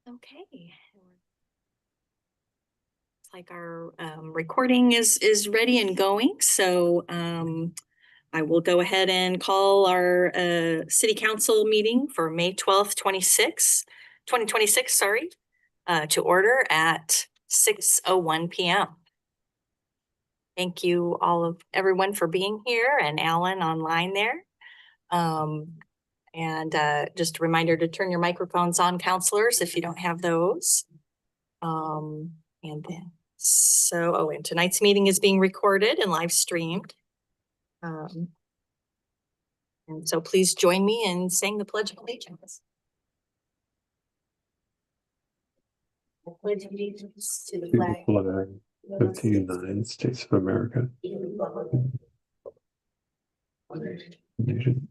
Okay. It's like our recording is ready and going. So I will go ahead and call our city council meeting for May 12th, 2026, sorry, to order at 6:01 p.m. Thank you everyone for being here, and Alan online there. And just a reminder to turn your microphones on, counselors, if you don't have those. And tonight's meeting is being recorded and live streamed. And so please join me in saying the Pledge of Allegiance. I pledge allegiance to the flag of the United States of America. Nation.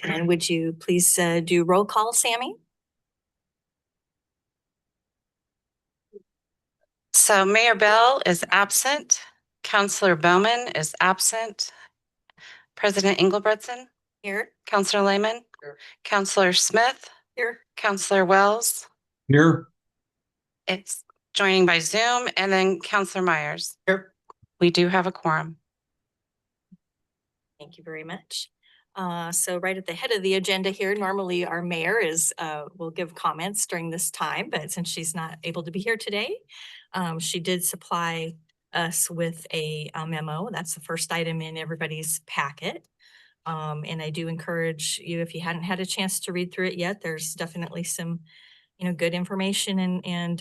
And would you please do roll call, Sammy? So Mayor Bell is absent. Councilor Bowman is absent. President Engelbretson? Here. Counselor Lehman, Here. Counselor Smith, Here. Counselor Wells. Here. It's joining by Zoom, and then Counselor Myers. Here. We do have a quorum. Thank you very much. So right at the head of the agenda here, normally our mayor will give comments during this time, but since she's not able to be here today, she did supply us with a memo. That's the first item in everybody's packet. And I do encourage you, if you hadn't had a chance to read through it yet, there's definitely some, good information and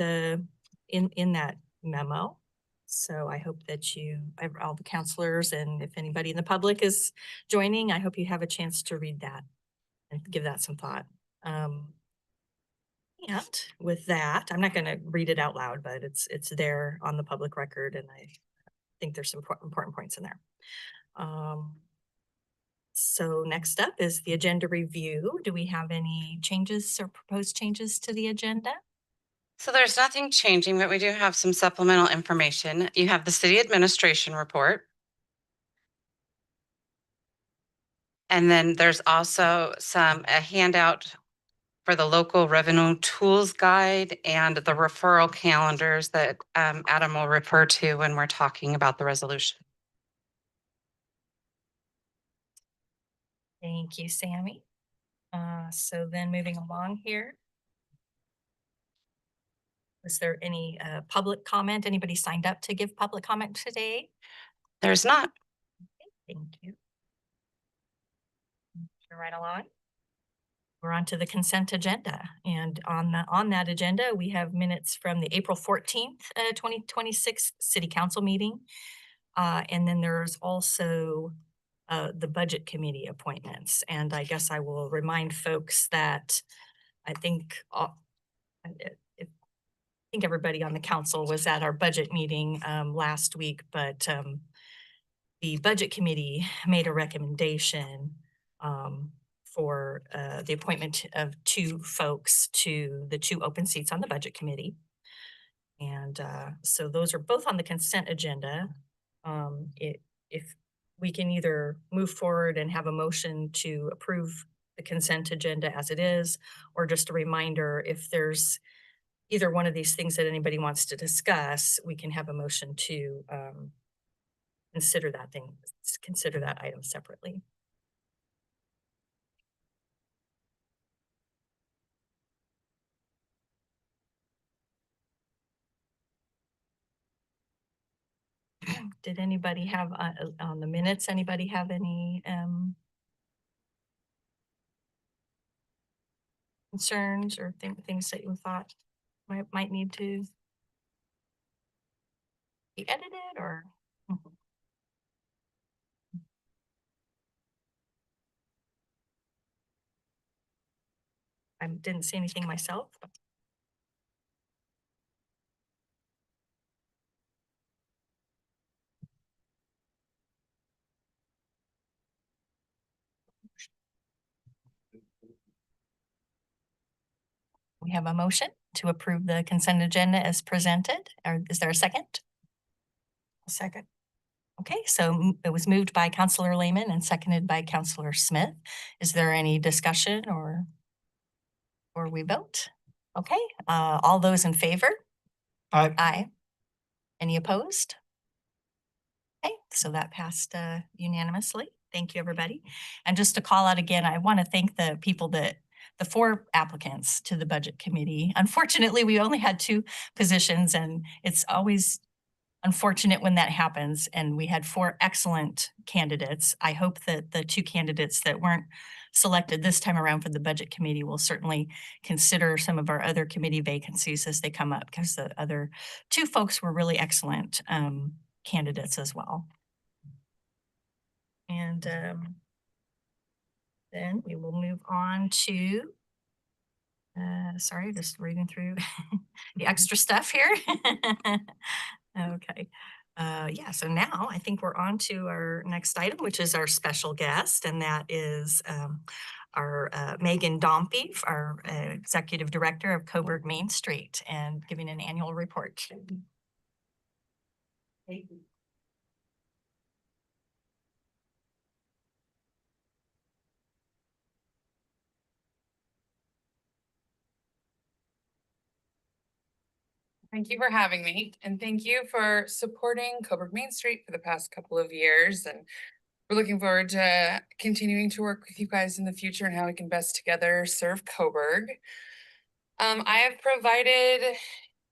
in that memo. So I hope that all the counselors, and if anybody in the public is joining, I hope you have a chance to read that and give that some thought. And with that, I'm not going to read it out loud, but it's there on the public record, and I think there's some important points in there. So next up is the agenda review. Do we have any changes or proposed changes to the agenda? So there's nothing changing, but we do have some supplemental information. You have the city administration report. And then there's also a handout for the local revenue tools guide and the referral calendars that Adam will refer to when we're talking about the resolution. Thank you, Sammy. So then moving along here. Was there any public comment? Anybody signed up to give public comment today? There's not. Thank you. Right along. We're on to the consent agenda, and on that agenda, we have minutes from the April 14th, 2026 City Council meeting. And then there's also the Budget Committee appointments. And I guess I will remind folks that I think everybody on the council was at our budget meeting last week, but the Budget Committee made a recommendation for the appointment of 2 folks to the 2 open seats on the Budget Committee. And so those are both on the consent agenda. If we can either move forward and have a motion to approve the consent agenda as it is, or just a reminder, if there's either one of these things that anybody wants to discuss, we can have a motion to consider that item separately. Did anybody have on the minutes, anybody have any concerns or things that you thought might need to be edited or? I didn't see anything myself. We have a motion to approve the consent agenda as presented. Or is there a second? A second. Okay, so it was moved by Counselor Lehman and seconded by Counselor Smith. Is there any discussion or we vote? Okay, all those in favor? Aye. Aye. Any opposed? Okay, so that passed unanimously. Thank you, everybody. And just to call out again, I want to thank the people the 4 applicants to the Budget Committee. Unfortunately, we only had 2 positions, and it's always unfortunate when that happens. And we had 4 excellent candidates. I hope that the 2 candidates that weren't selected this time around for the Budget Committee will certainly consider some of our other committee vacancies as they come up, because the other 2 folks were really excellent candidates as well. And then we will move on to, sorry, just reading through the extra stuff here. Okay. Yeah, so now I think we're on to our next item, which is our special guest, and that is our Megan Dompey, our Executive Director of Coburg Main Street, and giving an annual report. Thank you. Thank you for having me, and thank you for supporting Coburg Main Street for the past couple of years. And we're looking forward to continuing to work with you guys in the future and how we can best together serve Coburg. I have provided,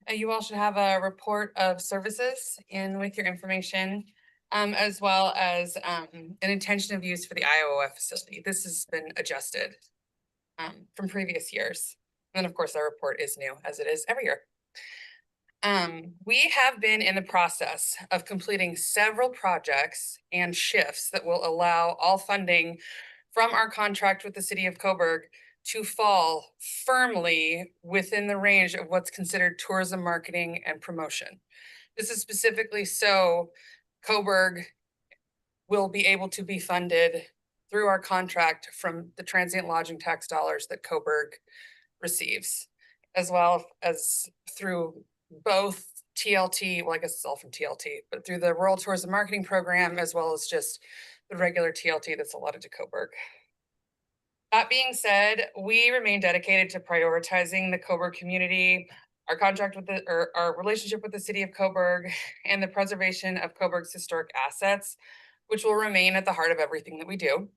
you all should have a report of services in with your information, as well as an intention of use for the IOF facility. This has been adjusted from previous years. And then, of course, our report is new, as it is every year. We have been in the process of completing several projects and shifts that will allow all funding from our contract with the city of Coburg to fall firmly within the range of what's considered tourism marketing and promotion. This is specifically so Coburg will be able to be funded through our contract from the transient lodging tax dollars that Coburg receives, as well as through both TLT, well, I guess it's all from TLT, but through the Rural Tourism Marketing Program, as well as just the regular TLT that's allotted to Coburg. That being said, we remain dedicated to prioritizing the Coburg community, our contract with or our relationship with the city of Coburg, and the preservation of Coburg's historic assets, which will remain at the heart of everything that we do.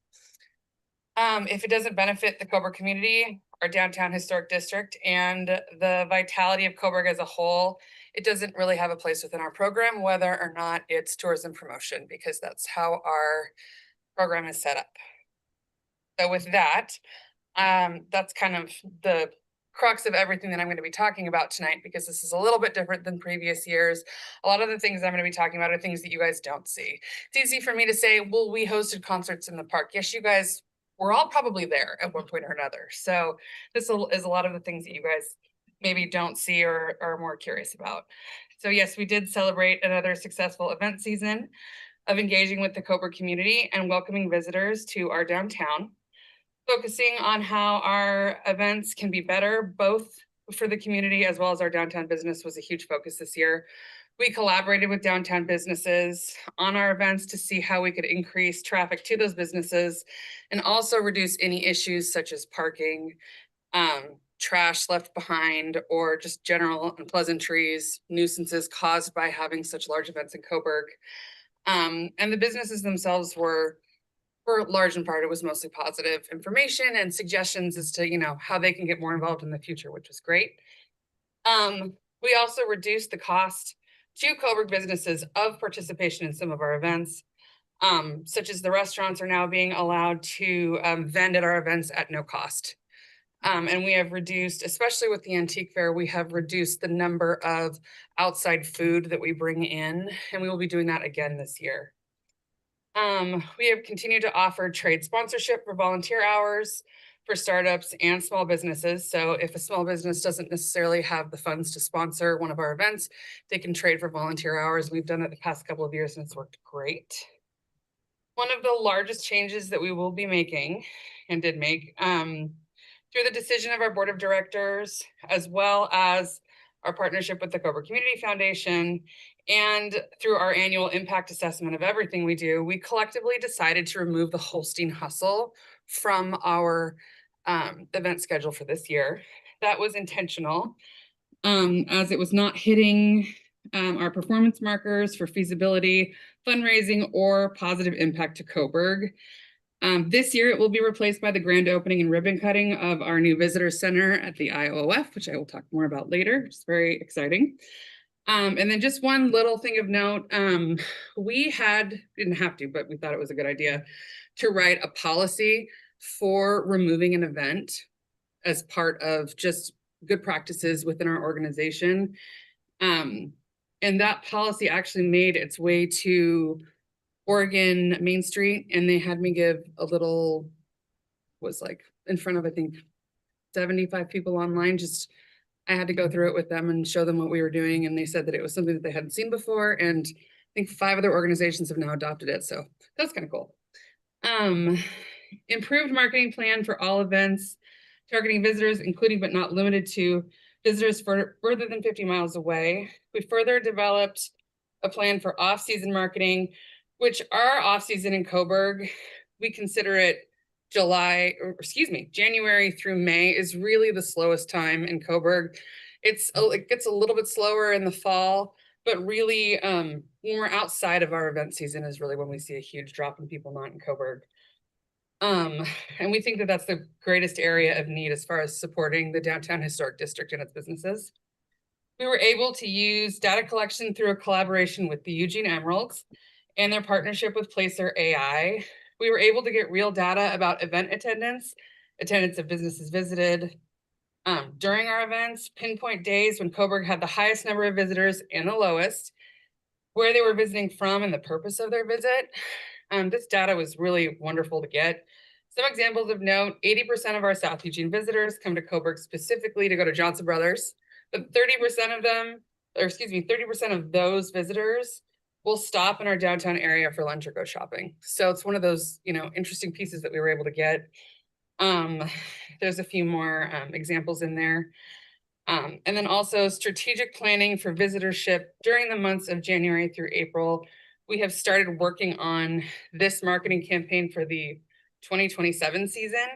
If it doesn't benefit the Coburg community, our downtown historic district, and the vitality of Coburg as a whole, it doesn't really have a place within our program, whether or not it's tourism promotion, because that's how our program is set up. So with that, that's kind of the crux of everything that I'm going to be talking about tonight, because this is a little bit different than previous years. A lot of the things I'm going to be talking about are things that you guys don't see. It's easy for me to say, well, we hosted concerts in the park. Yes, you guys were all probably there at one point or another. So this is a lot of the things that you guys maybe don't see or are more curious about. So yes, we did celebrate another successful event season of engaging with the Coburg community and welcoming visitors to our downtown. Focusing on how our events can be better, both for the community as well as our downtown business, was a huge focus this year. We collaborated with downtown businesses on our events to see how we could increase traffic to those businesses and also reduce any issues such as parking, trash left behind, or just general unpleasantries, nuisances caused by having such large events in Coburg. And the businesses themselves were, for large in part, it was mostly positive information and suggestions as to, how they can get more involved in the future, which was great. We also reduced the cost to Coburg businesses of participation in some of our events, such as the restaurants are now being allowed to vend at our events at no cost. And we have reduced, especially with the antique fair, we have reduced the number of outside food that we bring in, and we will be doing that again this year. We have continued to offer trade sponsorship for volunteer hours for startups and small businesses. So if a small business doesn't necessarily have the funds to sponsor one of our events, they can trade for volunteer hours. We've done it the past couple of years and it's worked great. One of the largest changes that we will be making and did make through the decision of our board of directors, as well as our partnership with the Coburg Community Foundation, and through our annual impact assessment of everything we do, we collectively decided to remove the Holstein Hustle from our event schedule for this year. That was intentional, as it was not hitting our performance markers for feasibility, fundraising, or positive impact to Coburg. This year, it will be replaced by the grand opening and ribbon cutting of our new visitor center at the IOF, which I will talk more about later. It's very exciting. And then just one little thing of note, we didn't have to, but we thought it was a good idea to write a policy for removing an event as part of just good practices within our organization. And that policy actually made its way to Oregon Main Street, and they had me give a little, was like in front of, I think, 75 people online. Just, I had to go through it with them and show them what we were doing. And they said that it was something that they hadn't seen before. And I think 5 other organizations have now adopted it. So that's kind of cool. Improved marketing plan for all events, targeting visitors, including but not limited to visitors further than 50 miles away. We further developed a plan for off-season marketing, which our off-season in Coburg, we consider it January through May is really the slowest time in Coburg. It gets a little bit slower in the fall, but really, when we're outside of our event season is really when we see a huge drop in people not in Coburg. And we think that that's the greatest area of need as far as supporting the downtown historic district and its businesses. We were able to use data collection through a collaboration with the Eugene Emeralds and their partnership with Placer AI. We were able to get real data about event attendance of businesses visited during our events, pinpoint days when Coburg had the highest number of visitors and the lowest, where they were visiting from and the purpose of their visit. This data was really wonderful to get. Some examples of note, 80% of our South Eugene visitors come to Coburg specifically to go to Johnson Brothers, but 30% of them, or excuse me, 30% of those visitors will stop in our downtown area for lunch or go shopping. So it's one of those, interesting pieces that we were able to get. There's a few more examples in there. And then also strategic planning for visitorship during the months of January through April. We have started working on this marketing campaign for the 2027 season,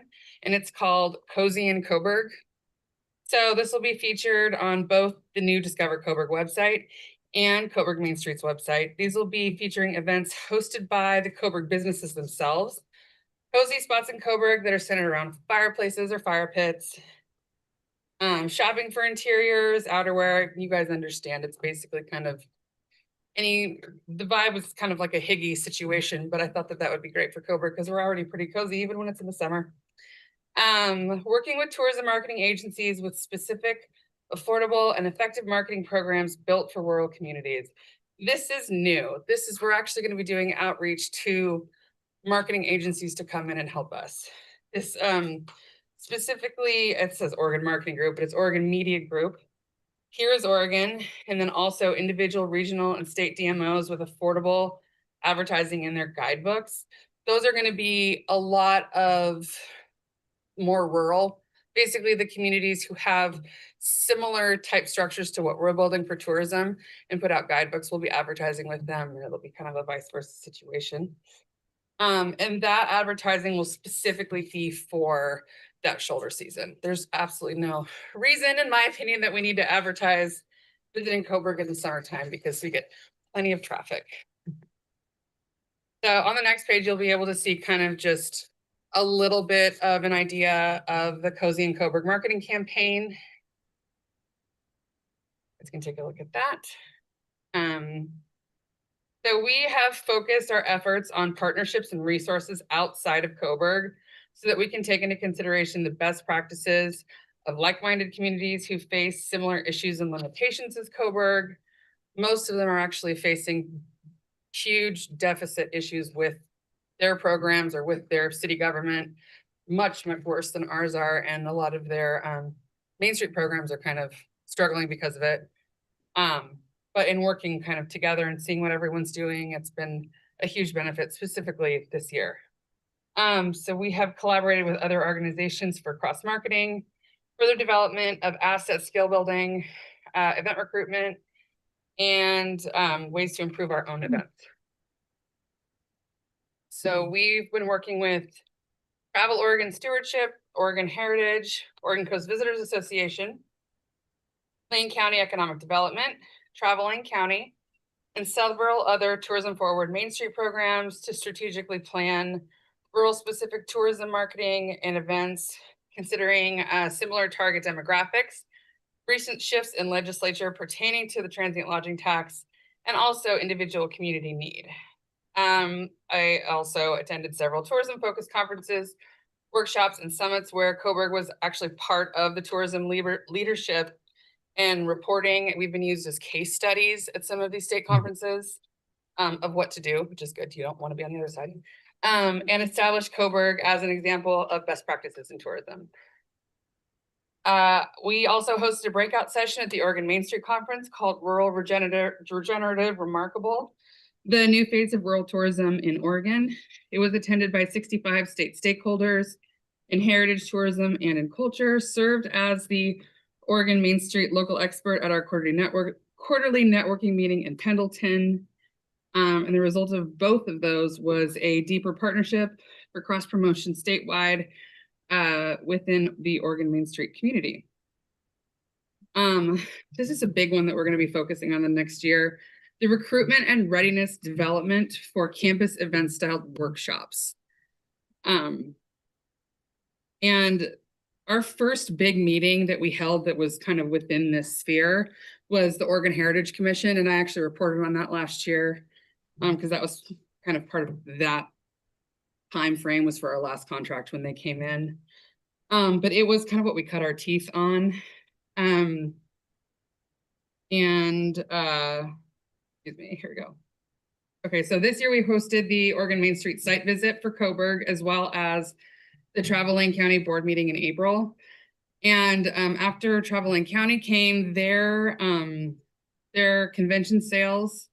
and it's called Cozy in Coburg. So this will be featured on both the new Discover Coburg website and Coburg Main Street's website. These will be featuring events hosted by the Coburg businesses themselves. Cozy spots in Coburg that are centered around fireplaces or fire pits. Shopping for interiors, outerwear, you guys understand it's basically kind of the vibe was kind of like a Higgy situation, but I thought that would be great for Coburg because we're already pretty cozy even when it's in the summer. Working with tourism marketing agencies with specific, affordable, and effective marketing programs built for rural communities. This is new. We're actually going to be doing outreach to marketing agencies to come in and help us. This specifically, it says Oregon Marketing Group, but it's Oregon Media Group. Here's Oregon, and then also individual, regional, and state DMOs with affordable advertising in their guidebooks. Those are going to be a lot of more rural, basically the communities who have similar type structures to what we're building for tourism and put out guidebooks. We'll be advertising with them, and it'll be kind of a vice versa situation. And that advertising will specifically be for that shoulder season. There's absolutely no reason, in my opinion, that we need to advertise visiting Coburg in the summertime because we get plenty of traffic. So on the next page, you'll be able to see kind of just a little bit of an idea of the Cozy in Coburg marketing campaign. Let's can take a look at that. So we have focused our efforts on partnerships and resources outside of Coburg so that we can take into consideration the best practices of like-minded communities who face similar issues and limitations as Coburg. Most of them are actually facing huge deficit issues with their programs or with their city government, much worse than ours are. And a lot of their Main Street programs are kind of struggling because of it. But in working kind of together and seeing what everyone's doing, it's been a huge benefit, specifically this year. So we have collaborated with other organizations for cross-marketing, further development of asset skill building, event recruitment, and ways to improve our own events. So we've been working with Travel Oregon Stewardship, Oregon Heritage, Oregon Coast Visitors Association, Lane County Economic Development, Traveling County, and several other tourism forward Main Street programs to strategically plan rural specific tourism marketing and events, considering similar target demographics, recent shifts in legislature pertaining to the transient lodging tax, and also individual community need. I also attended several tourism focused conferences, workshops, and summits where Coburg was actually part of the tourism leadership and reporting. We've been used as case studies at some of these state conferences of what to do, which is good. You don't want to be on the other side. And establish Coburg as an example of best practices in tourism. We also hosted a breakout session at the Oregon Main Street Conference called Rural Regenerative Remarkable, the new phase of rural tourism in Oregon. It was attended by 65 state stakeholders in heritage tourism and in culture, served as the Oregon Main Street local expert at our quarterly networking meeting in Pendleton. And the result of both of those was a deeper partnership for cross-promotion statewide within the Oregon Main Street community. This is a big one that we're going to be focusing on the next year. The recruitment and readiness development for campus event style workshops. And our first big meeting that we held that was kind of within this sphere was the Oregon Heritage Commission. And I actually reported on that last year because that was kind of part of that time frame was for our last contract when they came in. But it was kind of what we cut our teeth on. Excuse me, here we go. Okay, so this year we hosted the Oregon Main Street site visit for Coburg, as well as the Travel County board meeting in April. And after Travel County came, their convention sales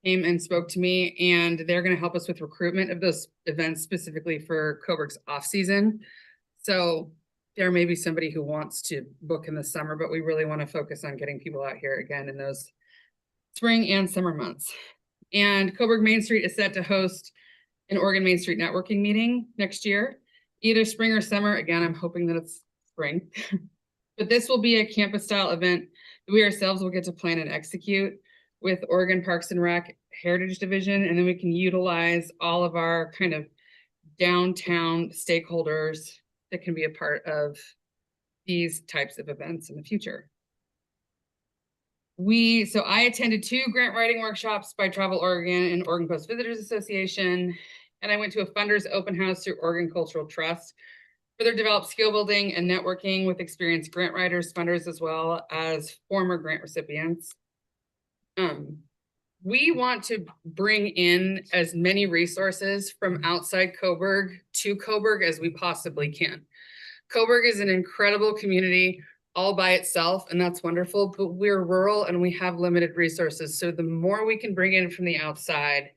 came and spoke to me, and they're going to help us with recruitment of those events specifically for Coburg's off season. So there may be somebody who wants to book in the summer, but we really want to focus on getting people out here again in those spring and summer months. And Coburg Main Street is set to host an Oregon Main Street networking meeting next year, either spring or summer. Again, I'm hoping that it's spring. But this will be a campus style event that we ourselves will get to plan and execute with Oregon Parks and Rec Heritage Division. And then we can utilize all of our kind of downtown stakeholders that can be a part of these types of events in the future. So I attended 2 grant writing workshops by Travel Oregon and Oregon Coast Visitors Association. And I went to a funders open house through Oregon Cultural Trust for their developed skill building and networking with experienced grant writers, funders, as well as former grant recipients. We want to bring in as many resources from outside Coburg to Coburg as we possibly can. Coburg is an incredible community all by itself, and that's wonderful, but we're rural and we have limited resources. So the more we can bring in from the outside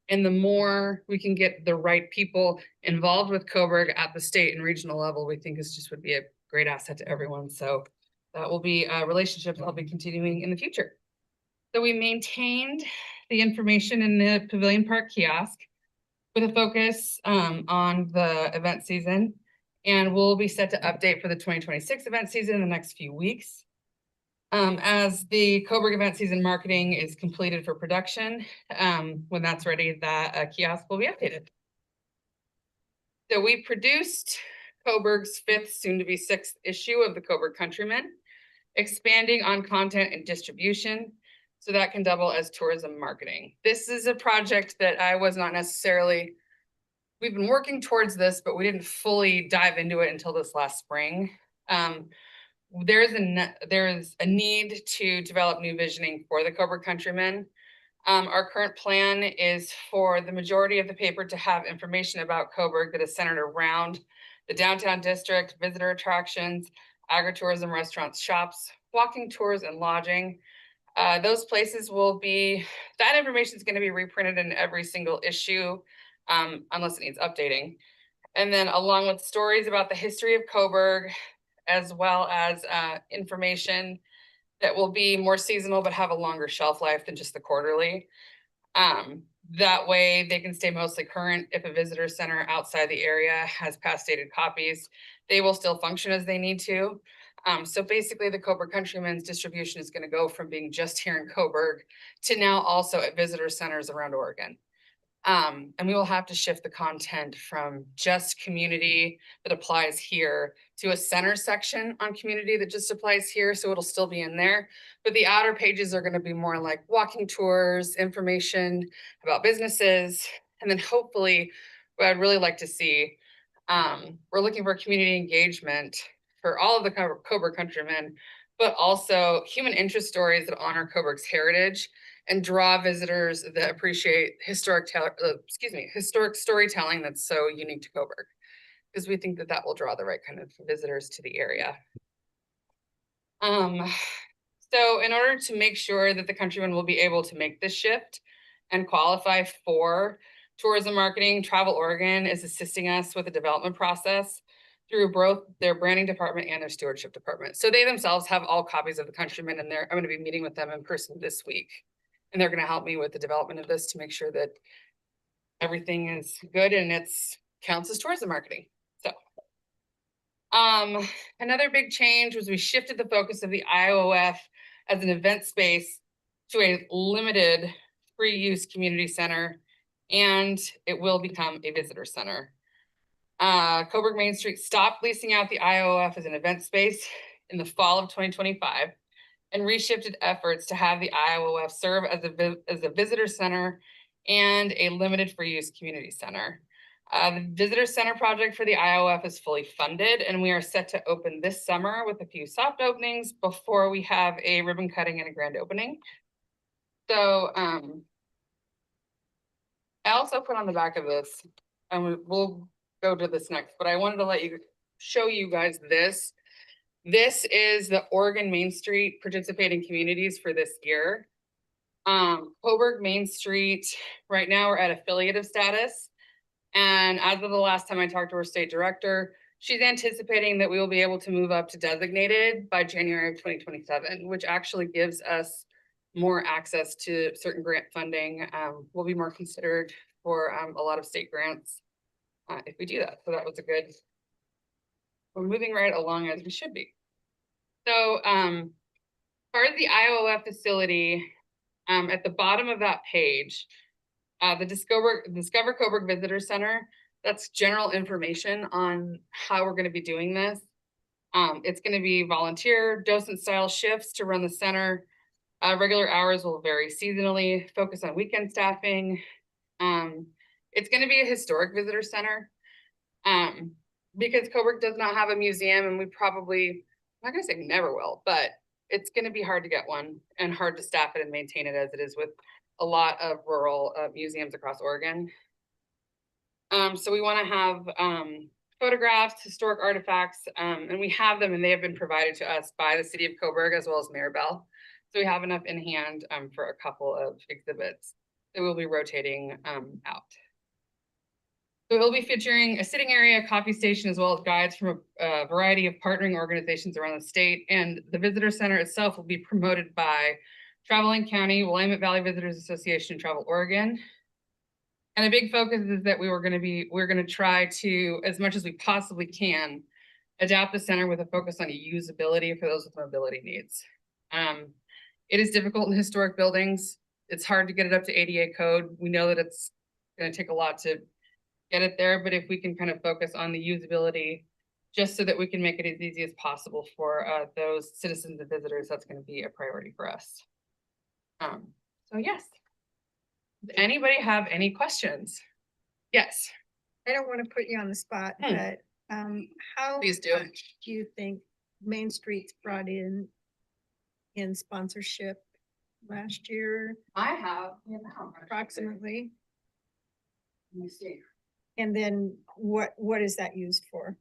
and the more we can get the right people involved with Coburg at the state and regional level, we think is just would be a great asset to everyone. So that will be a relationship that I'll be continuing in the future. So we maintained the information in the Pavilion Park kiosk with a focus on the event season. And we'll be set to update for the 2026 event season in the next few weeks. As the Coburg event season marketing is completed for production, when that's ready, that kiosk will be updated. So we produced Coburg's 5th, soon to be 6th issue of the Coburg Countryman, expanding on content and distribution so that can double as tourism marketing. This is a project that I was not necessarily, we've been working towards this, but we didn't fully dive into it until this last spring. There is a need to develop new visioning for the Coburg Countryman. Our current plan is for the majority of the paper to have information about Coburg that is centered around the downtown district, visitor attractions, agritourism, restaurants, shops, walking tours, and lodging. Those places will be, that information is going to be reprinted in every single issue, unless it needs updating. And then along with stories about the history of Coburg, as well as information that will be more seasonal but have a longer shelf life than just the quarterly. That way they can stay mostly current. If a visitor center outside the area has past dated copies, they will still function as they need to. So basically the Coburg Countryman's distribution is going to go from being just here in Coburg to now also at visitor centers around Oregon. And we will have to shift the content from just community that applies here to a center section on community that just applies here. So it'll still be in there, but the outer pages are going to be more like walking tours, information about businesses. And then hopefully what I'd really like to see, we're looking for community engagement for all of the Coburg Countrymen, but also human interest stories that honor Coburg's heritage and draw visitors that appreciate historic storytelling that's so unique to Coburg, because we think that that will draw the right kind of visitors to the area. So in order to make sure that the Countryman will be able to make this shift and qualify for tourism marketing, Travel Oregon is assisting us with the development process through both their branding department and their stewardship department. So they themselves have all copies of the Countryman, and I'm going to be meeting with them in person this week. And they're going to help me with the development of this to make sure that everything is good and it's counts as tourism marketing. So Another big change was we shifted the focus of the IOF as an event space to a limited free use community center, and it will become a visitor center. Coburg Main Street stopped leasing out the IOF as an event space in the fall of 2025 and reshifted efforts to have the IOF serve as a visitor center and a limited free use community center. The visitor center project for the IOF is fully funded, and we are set to open this summer with a few soft openings before we have a ribbon cutting and a grand opening. So I also put on the back of this, and we'll go to this next, but I wanted to show you guys this. This is the Oregon Main Street participating communities for this year. Coburg Main Street, right now we're at affiliative status. And as of the last time I talked to our state director, she's anticipating that we will be able to move up to designated by January of 2027, which actually gives us more access to certain grant funding. We'll be more considered for a lot of state grants if we do that. So that was a good, we're moving right along as we should be. So part of the IOF facility, at the bottom of that page, the Discover Coburg Visitor Center, that's general information on how we're going to be doing this. It's going to be volunteer docent style shifts to run the center. Regular hours will vary seasonally, focus on weekend staffing. It's going to be a historic visitor center because Coburg does not have a museum, and we probably, I'm not going to say never will, but it's going to be hard to get one and hard to staff it and maintain it as it is with a lot of rural museums across Oregon. So we want to have photographs, historic artifacts, and we have them, and they have been provided to us by the city of Coburg as well as Maribel. So we have enough in hand for a couple of exhibits that we'll be rotating out. So we'll be featuring a sitting area, coffee station, as well as guides from a variety of partnering organizations around the state. And the visitor center itself will be promoted by Traveling County, Willamette Valley Visitors Association, Travel Oregon. And a big focus is that we're going to try to, as much as we possibly can, adapt the center with a focus on usability for those with mobility needs. It is difficult in historic buildings. It's hard to get it up to ADA code. We know that it's going to take a lot to get it there, but if we can kind of focus on the usability, just so that we can make it as easy as possible for those citizens and visitors, that's going to be a priority for us. So yes. Does anybody have any questions? Yes. I don't want to put you on the spot, but how Please do. much do you think Main Street's brought in sponsorship last year, I have approximately? Let me see. And then what is that used for?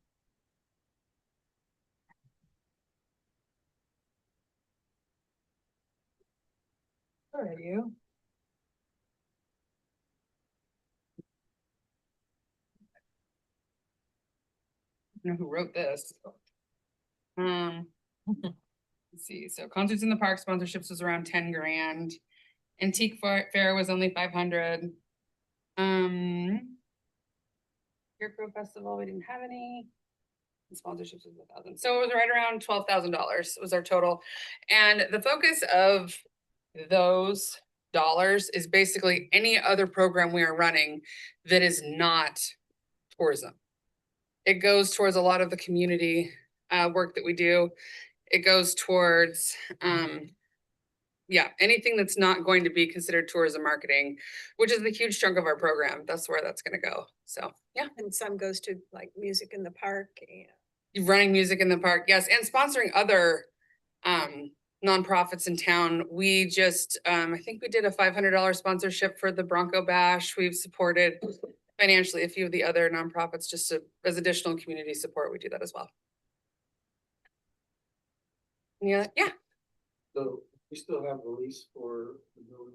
Where are you? I know who wrote this. Let's see. So concerts in the park sponsorships was around 10 grand. Antique fair was only 500. Aircraft Festival, we didn't have any. Sponsorships was 1,000. So it was right around $12,000 was our total. And the focus of those dollars is basically any other program we are running that is not tourism. It goes towards a lot of the community work that we do. It goes towards anything that's not going to be considered tourism marketing, which is the huge chunk of our program. That's where that's going to go. So yeah. And some goes to like music in the park and Running music in the park, yes, and sponsoring other nonprofits in town. We just, I think we did a $500 sponsorship for the Bronco Bash. We've supported financially a few of the other nonprofits just as additional community support. We do that as well. Yeah. So we still have the lease for the building.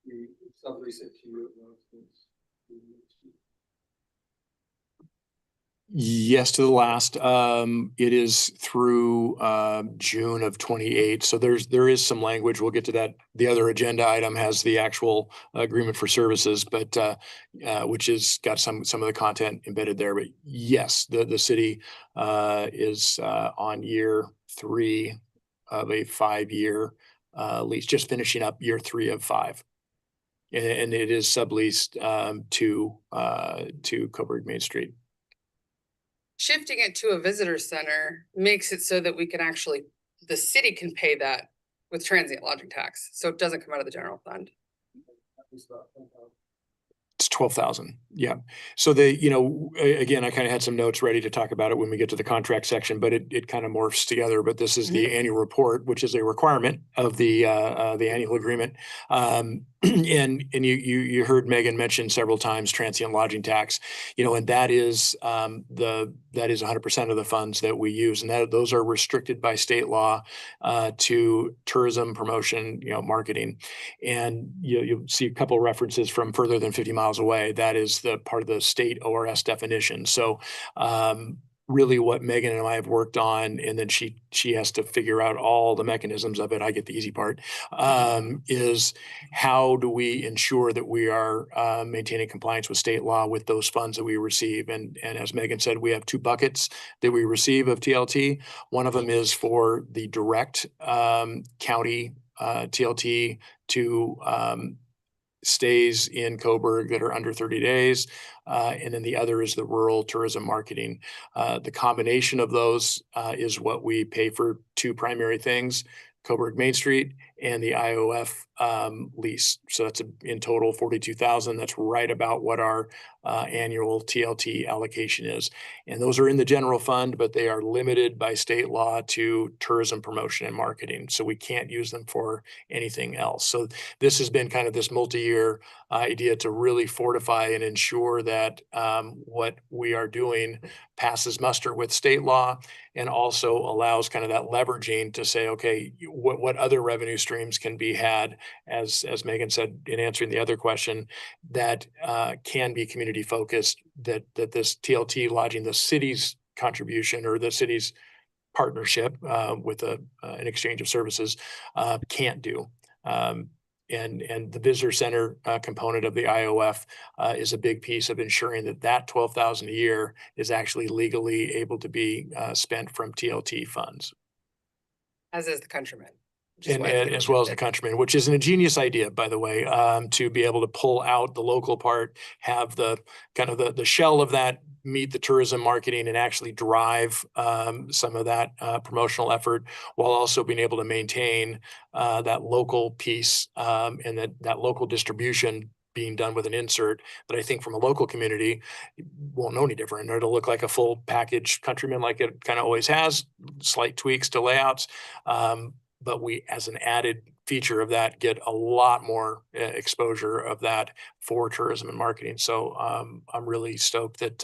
We sublease it to you. Yes, to the last. It is through June of 28. So there is some language. We'll get to that. The other agenda item has the actual agreement for services, but which has got some of the content embedded there. But yes, the city is on year 3 of a 5-year lease, just finishing up year 3 of 5. And it is subleased to Coburg Main Street. Shifting it to a visitor center makes it so that we can actually, the city can pay that with transient lodging tax, so it doesn't come out of the general fund. It's 12,000. Yeah. So again, I kind of had some notes ready to talk about it when we get to the contract section, but it kind of morphs together. But this is the annual report, which is a requirement of the annual agreement. And you heard Megan mention several times transient lodging tax, and that is 100% of the funds that we use, and those are restricted by state law to tourism promotion, marketing. And you'll see a couple references from further than 50 miles away. That is the part of the state ORS definition. So really what Megan and I have worked on, and then she has to figure out all the mechanisms of it. I get the easy part, is how do we ensure that we are maintaining compliance with state law with those funds that we receive? And as Megan said, we have 2 buckets that we receive of TLT. One of them is for the direct county TLT to stays in Coburg that are under 30 days. And then the other is the rural tourism marketing. The combination of those is what we pay for 2 primary things: Coburg Main Street and the IOF lease. So that's in total 42,000. That's right about what our annual TLT allocation is. And those are in the general fund, but they are limited by state law to tourism promotion and marketing. So we can't use them for anything else. So this has been kind of this multi-year idea to really fortify and ensure that what we are doing passes muster with state law, and also allows kind of that leveraging to say, okay, what other revenue streams can be had, as Megan said in answering the other question, that can be community focused, that this TLT lodging, the city's contribution or the city's partnership with an exchange of services can't do. And the visitor center component of the IOF is a big piece of ensuring that 12,000 a year is actually legally able to be spent from TLT funds. As is the Countryman. And as well as the Countryman, which is an ingenious idea, by the way, to be able to pull out the local part, have the kind of the shell of that meet the tourism marketing and actually drive some of that promotional effort, while also being able to maintain that local piece and that local distribution being done with an insert that I think from a local community won't know any different. It'll look like a full package Countryman, like it kind of always has, slight tweaks to layouts. But we, as an added feature of that, get a lot more exposure of that for tourism and marketing. So I'm really stoked that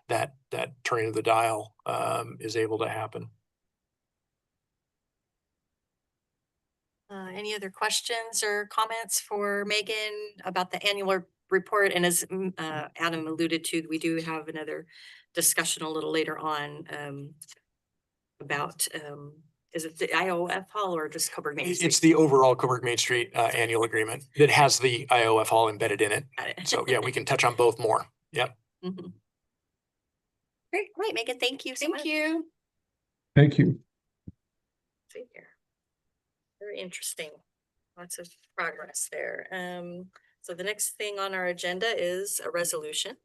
that turning of the dial is able to happen. Any other questions or comments for Megan about the annual report? And as Adam alluded to, we do have another discussion a little later on about is it the IOF hall or just Coburg Main Street? It's the overall Coburg Main Street annual agreement that has the IOF hall embedded in it. So yeah, we can touch on both more. Yep. Mm-hmm. Great. Right, Megan, thank you so much. Thank you. Thank you. See here. Very interesting. Lots of progress there. So the next thing on our agenda is a resolution.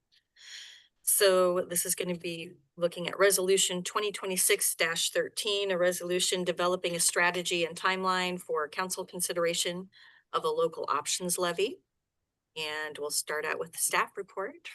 So this is going to be looking at resolution 2026-13, a resolution developing a strategy and timeline for council consideration of a local options levy. And we'll start out with the staff report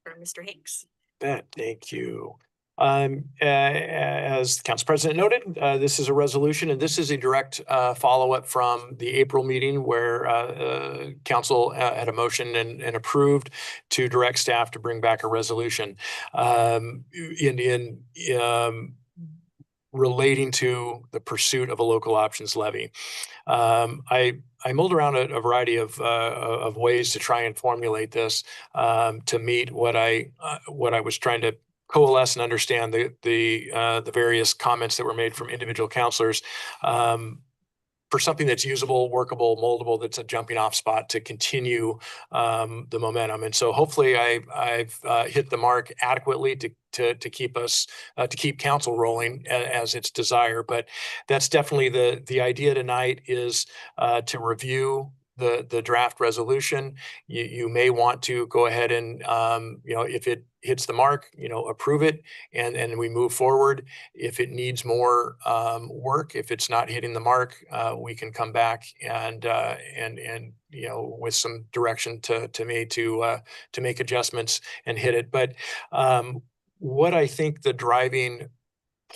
from Mr. Hanks. Thank you. As the council president noted, this is a resolution, and this is a direct follow-up from the April meeting where council had a motion and approved to direct staff to bring back a resolution in relating to the pursuit of a local options levy. I mulled around a variety of ways to try and formulate this to meet what I was trying to coalesce and understand the various comments that were made from individual counselors, for something that's usable, workable, moldable, that's a jumping off spot to continue the momentum. And so hopefully I've hit the mark adequately to keep us to keep council rolling as its desire. But that's definitely the idea tonight is to review the draft resolution. You may want to go ahead and if it hits the mark, approve it and we move forward. If it needs more work, if it's not hitting the mark, we can come back and with some direction to me to make adjustments and hit it. But what I think the driving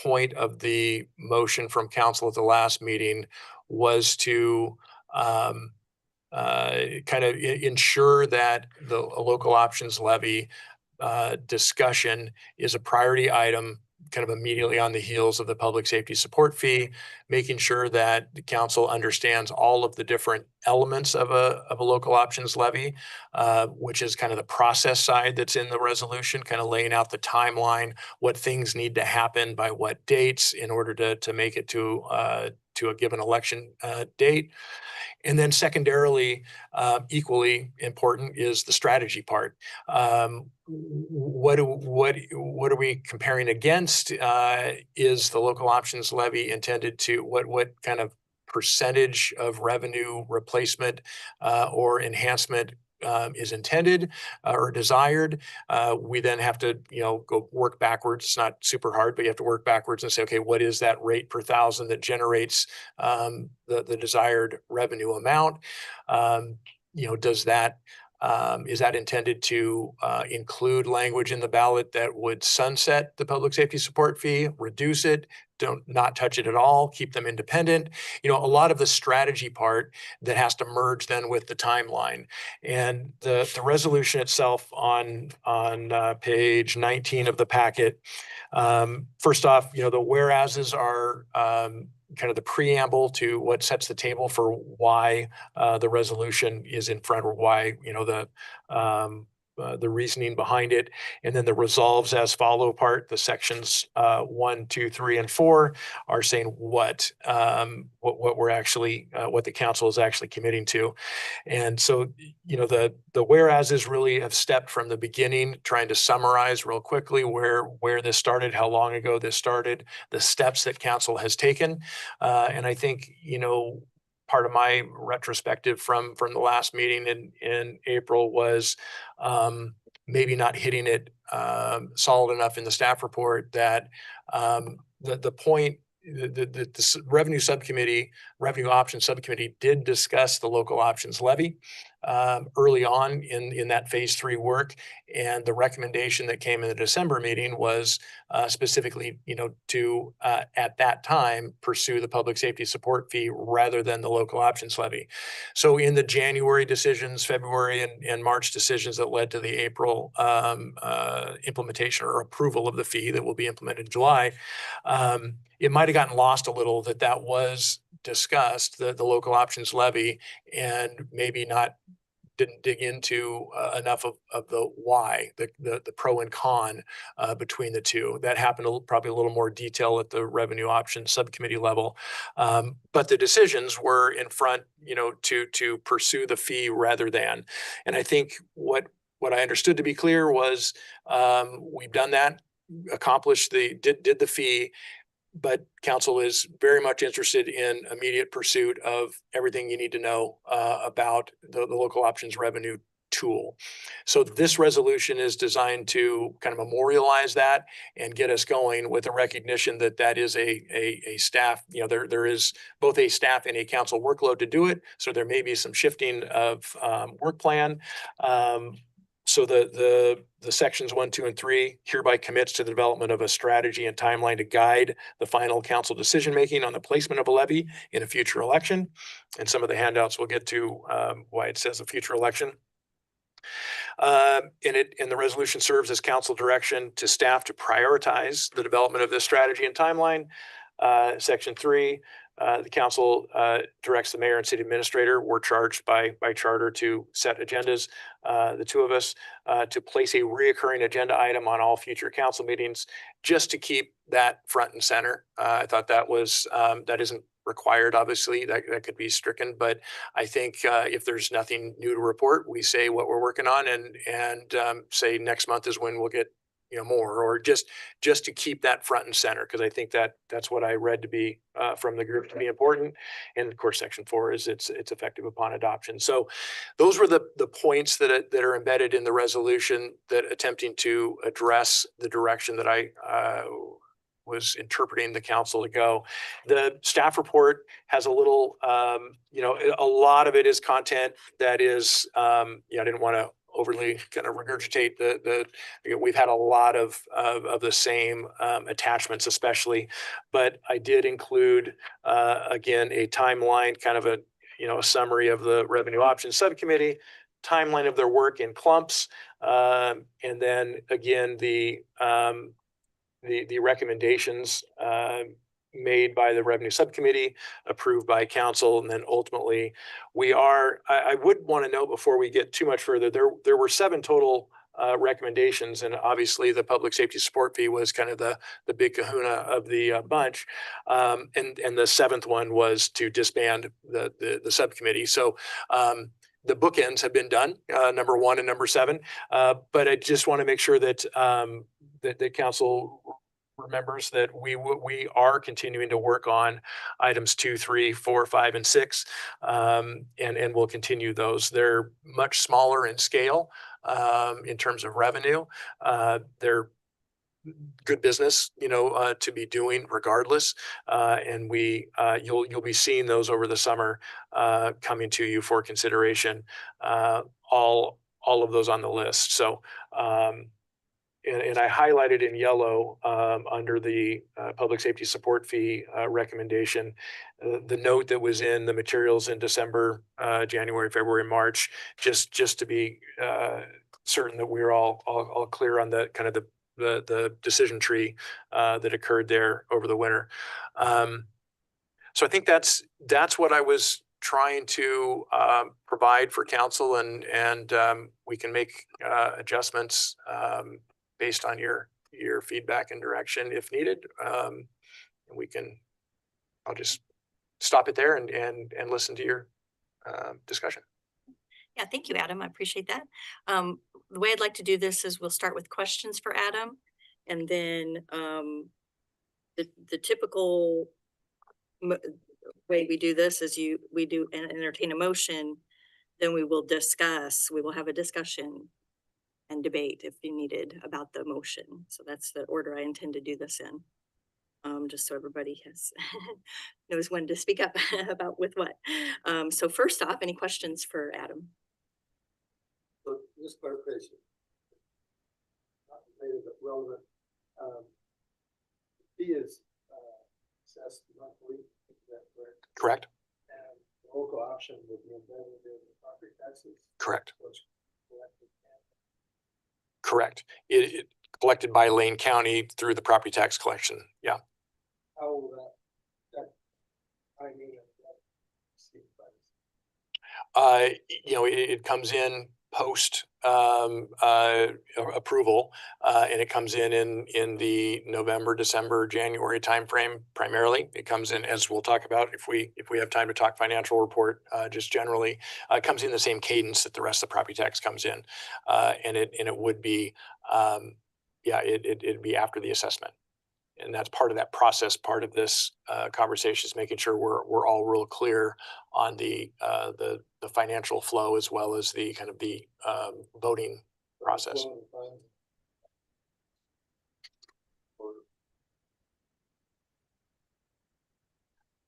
point of the motion from council at the last meeting was to kind of ensure that the local options levy discussion is a priority item kind of immediately on the heels of the public safety support fee, making sure that the council understands all of the different elements of a local options levy, which is kind of the process side that's in the resolution, kind of laying out the timeline, what things need to happen by what dates in order to make it to a given election date. And then secondarily, equally important is the strategy part. What are we comparing against? Is the local options levy intended to what kind of percentage of revenue replacement or enhancement is intended or desired? We then have to, go work backwards. It's not super hard, but you have to work backwards and say, okay, what is that rate per thousand that generates the desired revenue amount? Does that is that intended to include language in the ballot that would sunset the public safety support fee, reduce it, not touch it at all, keep them independent? A lot of the strategy part that has to merge then with the timeline. And the resolution itself on page 19 of the packet, first off, the whereases are kind of the preamble to what sets the table for why the resolution is in front, or why the reasoning behind it. And then the resolves as follow part, the sections 1, 2, 3, and 4 are saying what we're actually what the council is actually committing to. And so the whereases really have stepped from the beginning, trying to summarize real quickly where this started, how long ago this started, the steps that council has taken. And I think part of my retrospective from the last meeting in April was maybe not hitting it solid enough in the staff report that the point, the revenue options subcommittee did discuss the local options levy early on in that phase 3 work. And the recommendation that came in the December meeting was specifically, to at that time pursue the public safety support fee rather than the local options levy. So in the January decisions, February and March decisions that led to the April implementation or approval of the fee that will be implemented in July, it might have gotten lost a little that was discussed, the local options levy, and maybe didn't dig into enough of the why, the pro and con between the two. That happened probably a little more detail at the revenue options subcommittee level. But the decisions were in front, to pursue the fee rather than. And I think what I understood to be clear was we've done that, accomplished did the fee, but council is very much interested in immediate pursuit of everything you need to know about the local options revenue tool. So this resolution is designed to kind of memorialize that and get us going with a recognition that is a staff, there is both a staff and a council workload to do it. So there may be some shifting of work plan. So the sections 1, 2, and 3 hereby commits to the development of a strategy and timeline to guide the final council decision-making on the placement of a levy in a future election. And some of the handouts will get to why it says a future election. And the resolution serves as council direction to staff to prioritize the development of this strategy and timeline. Section 3, The council directs the mayor and city administrator. We're charged by charter to set agendas. The two of us to place a reoccurring agenda item on all future council meetings, just to keep that front and center. I thought that was that isn't required. Obviously, that could be stricken, but I think if there's nothing new to report, we say what we're working on, and say next month is when we'll get more, or just to keep that front and center, because I think that's what I read to be from the group to be important. And of course, section 4 is it's effective upon adoption. So those were the points that are embedded in the resolution that attempting to address the direction that I was interpreting the council to go. The staff report has a little, a lot of it is content that is, I didn't want to overly kind of regurgitate we've had a lot of the same attachments, especially, but I did include again a timeline, kind of a summary of the revenue options subcommittee, timeline of their work in clumps, and then again the recommendations made by the revenue subcommittee, approved by council, and then ultimately I would want to note before we get too much further, there were 7 total recommendations, and obviously the public safety support fee was kind of the big kahuna of the bunch, and the 7th one was to disband the subcommittee. So the bookends have been done, number 1 and number 7, but I just want to make sure that that the council remembers that we are continuing to work on items 2, 3, 4, 5, and 6, and we'll continue those. They're much smaller in scale in terms of revenue. They're good business, to be doing regardless, and you'll be seeing those over the summer coming to you for consideration. All of those on the list. So. And I highlighted in yellow under the public safety support fee recommendation, the note that was in the materials in December, January, February, March, just to be certain that we're all clear on the kind of the decision tree that occurred there over the winter. So I think that's what I was trying to provide for council, and we can make adjustments based on your feedback and direction if needed. And I'll just stop it there and listen to your discussion. Yeah, thank you, Adam. I appreciate that. The way I'd like to do this is we'll start with questions for Adam, and then the typical way we do this is we do entertain a motion, then we will have a discussion and debate if you needed about the motion. So that's the order I intend to do this in. Just so everybody knows when to speak up about with what. So first off, any questions for Adam? So just clarification. Not related, but relevant. Fee is assessed monthly, is that correct? Correct. And the local option would be embedded in the property taxes? Correct. So it's collected and Correct. It collected by Lane County through the property tax collection. Yeah. how will that timing of that sequence? It comes in post approval, and it comes in the November, December, January timeframe primarily. It comes in, as we'll talk about if we have time to talk financial report, just generally, it comes in the same cadence that the rest of the property tax comes in, and it would be it'd be after the assessment. And that's part of that process. Part of this conversation is making sure we're all real clear on the financial flow, as well as the kind of the voting process. Flowing funds.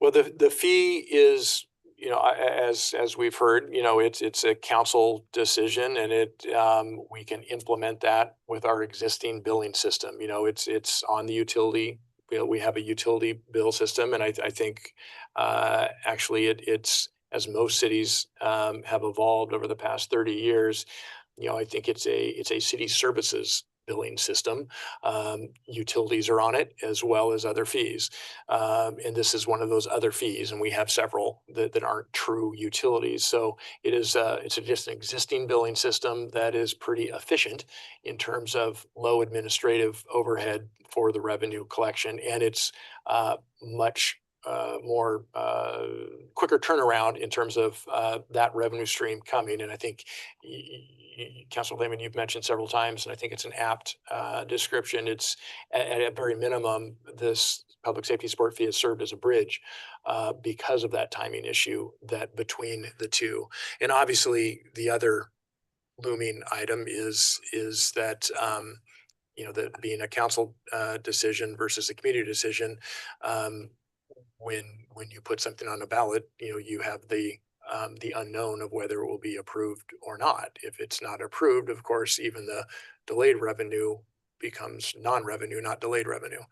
Well, the fee is, as we've heard, it's a council decision, and we can implement that with our existing billing system. It's on the utility. We have a utility bill system, and I think actually it's, as most cities have evolved over the past 30 years, I think it's a city services billing system. Utilities are on it as well as other fees. And this is one of those other fees, and we have several that aren't true utilities. So it's just an existing billing system that is pretty efficient in terms of low administrative overhead for the revenue collection. And it's much more quicker turnaround in terms of that revenue stream coming. And I think Councilor Lehman, you've mentioned several times, and I think it's an apt description. It's at a very minimum, this public safety support fee has served as a bridge because of that timing issue that between the two. And obviously the other looming item is that that being a council decision versus a community decision, when you put something on a ballot, you have the unknown of whether it will be approved or not. If it's not approved, of course, even the delayed revenue becomes non-revenue, not delayed revenue.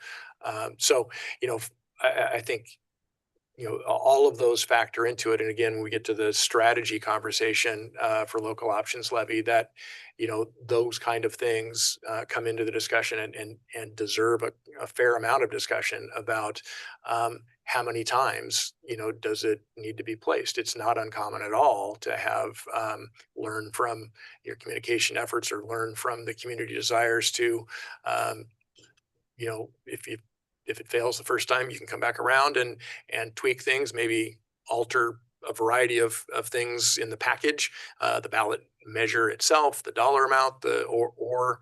So, I think all of those factor into it. And again, when we get to the strategy conversation for local options levy, that those kind of things come into the discussion and deserve a fair amount of discussion about how many times does it need to be placed. It's not uncommon at all to have learn from your communication efforts or learn from the community desires to if it fails the first time, you can come back around and tweak things, maybe alter a variety of things in the package, the ballot measure itself, the dollar amount, or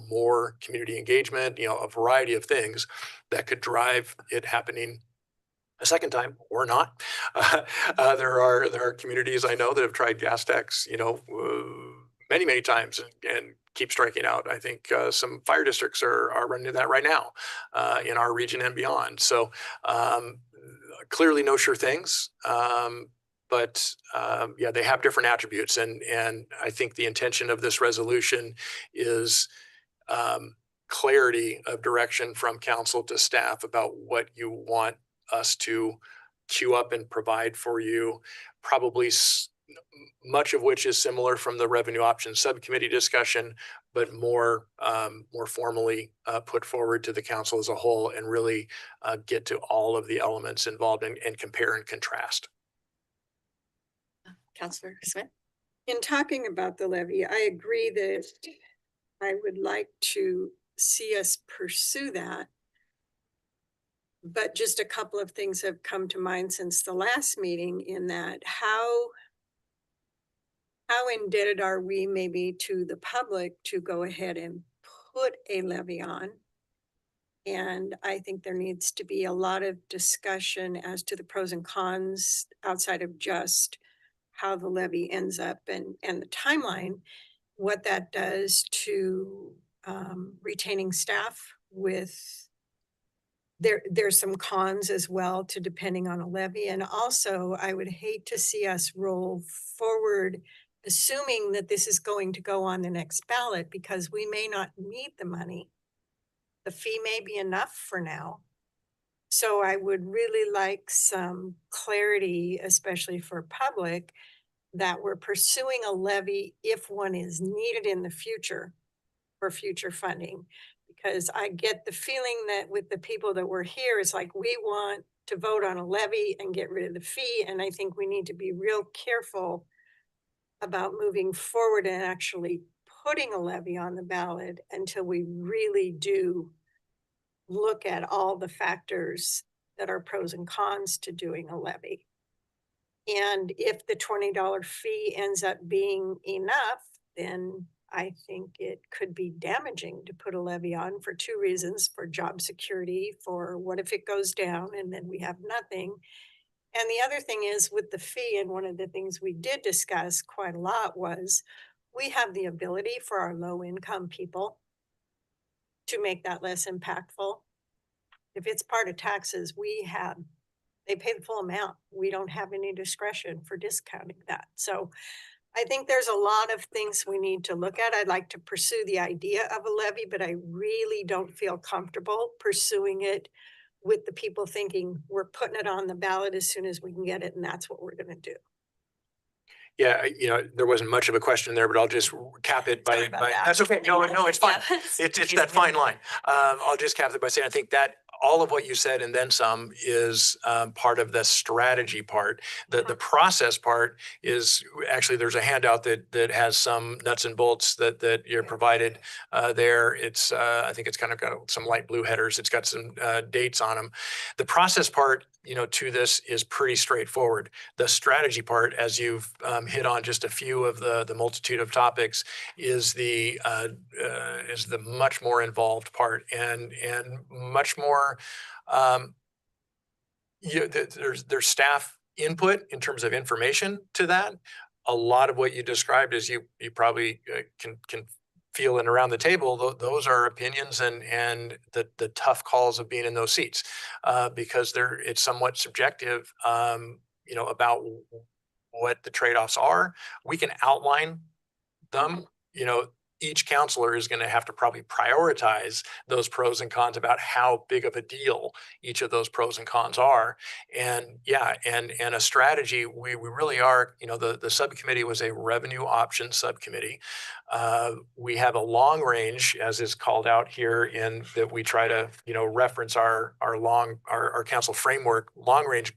more community engagement, a variety of things that could drive it happening a second time or not. There are communities I know that have tried gas tax, many times and keep striking out. I think some fire districts are running into that right now in our region and beyond. So clearly no sure things, but they have different attributes. And I think the intention of this resolution is clarity of direction from council to staff about what you want us to queue up and provide for you, probably much of which is similar from the revenue options subcommittee discussion, but more formally put forward to the council as a whole, and really get to all of the elements involved and compare and contrast. Councilor Smith? In talking about the levy, I agree that I would like to see us pursue that. But just a couple of things have come to mind since the last meeting, in that how indebted are we maybe to the public to go ahead and put a levy on? And I think there needs to be a lot of discussion as to the pros and cons outside of just how the levy ends up and the timeline, what that does to retaining staff with there's some cons as well to depending on a levy. And also I would hate to see us roll forward assuming that this is going to go on the next ballot, because we may not need the money. The fee may be enough for now. So I would really like some clarity, especially for public, that we're pursuing a levy if one is needed in the future for future funding. Because I get the feeling that with the people that were here, it's like we want to vote on a levy and get rid of the fee. And I think we need to be real careful about moving forward and actually putting a levy on the ballot until we really do look at all the factors that are pros and cons to doing a levy. And if the $20 fee ends up being enough, then I think it could be damaging to put a levy on for two reasons: for job security, for what if it goes down and then we have nothing. And the other thing is with the fee, and one of the things we did discuss quite a lot was we have the ability for our low income people to make that less impactful. If it's part of taxes, they pay the full amount. We don't have any discretion for discounting that. So I think there's a lot of things we need to look at. I'd like to pursue the idea of a levy, but I really don't feel comfortable pursuing it with the people thinking we're putting it on the ballot as soon as we can get it, and that's what we're going to do. Yeah, there wasn't much of a question there, but I'll just cap it Sorry about that. that's okay. No, it's fine. Yeah. It's that fine line. I'll just cap it by saying, I think that all of what you said and then some is part of the strategy part. The process part is actually, there's a handout that has some nuts and bolts that you're provided there. It's I think it's kind of got some light blue headers. It's got some dates on them. The process part, to this is pretty straightforward. The strategy part, as you've hit on just a few of the multitude of topics, is the much more involved part and much more. There's staff input in terms of information to that. A lot of what you described, as you probably can feel and around the table, those are opinions and the tough calls of being in those seats, because it's somewhat subjective, about what the trade-offs are. We can outline them. Each counselor is going to have to probably prioritize those pros and cons about how big of a deal each of those pros and cons are. And a strategy, we really are, the subcommittee was a revenue option subcommittee. We have a long range, as is called out here, in that we try to, reference our council framework, long range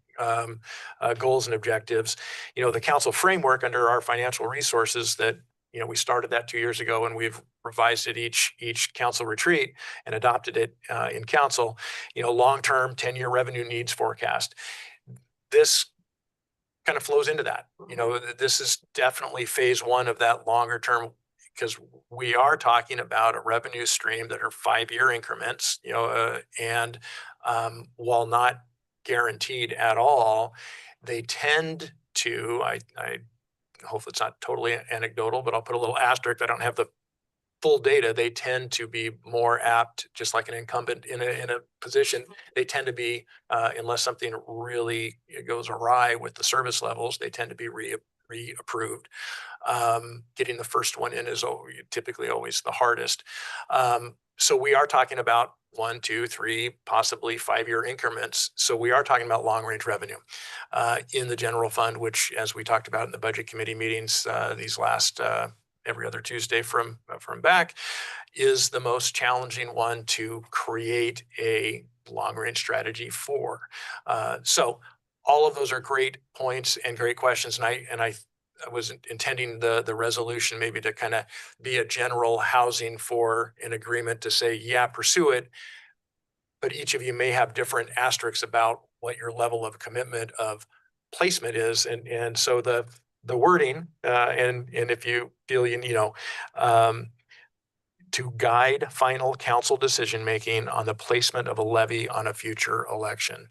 goals and objectives. The council framework under our financial resources that, we started that 2 years ago, and we've revised it each council retreat and adopted it in council. Long-term 10-year revenue needs forecast. This kind of flows into that. This is definitely phase one of that longer term, because we are talking about a revenue stream that are 5-year increments. And while not guaranteed at all, they tend to. I hopefully it's not totally anecdotal, but I'll put a little asterisk. I don't have the full data. They tend to be more apt, just like an incumbent in a position. They tend to be, unless something really goes awry with the service levels, they tend to be reapproved. Getting the first one in is typically always the hardest. So we are talking about 1, 2, 3, possibly 5-year increments. So we are talking about long range revenue in the general fund, which, as we talked about in the budget committee meetings these last every other Tuesday from back, is the most challenging one to create a long range strategy for. So all of those are great points and great questions, and I was intending the resolution maybe to kind of be a general housing for an agreement to say, yeah, pursue it. But each of you may have different asterisks about what your level of commitment of placement is. And so the wording, and if you feel to guide final council decision-making on the placement of a levy on a future election.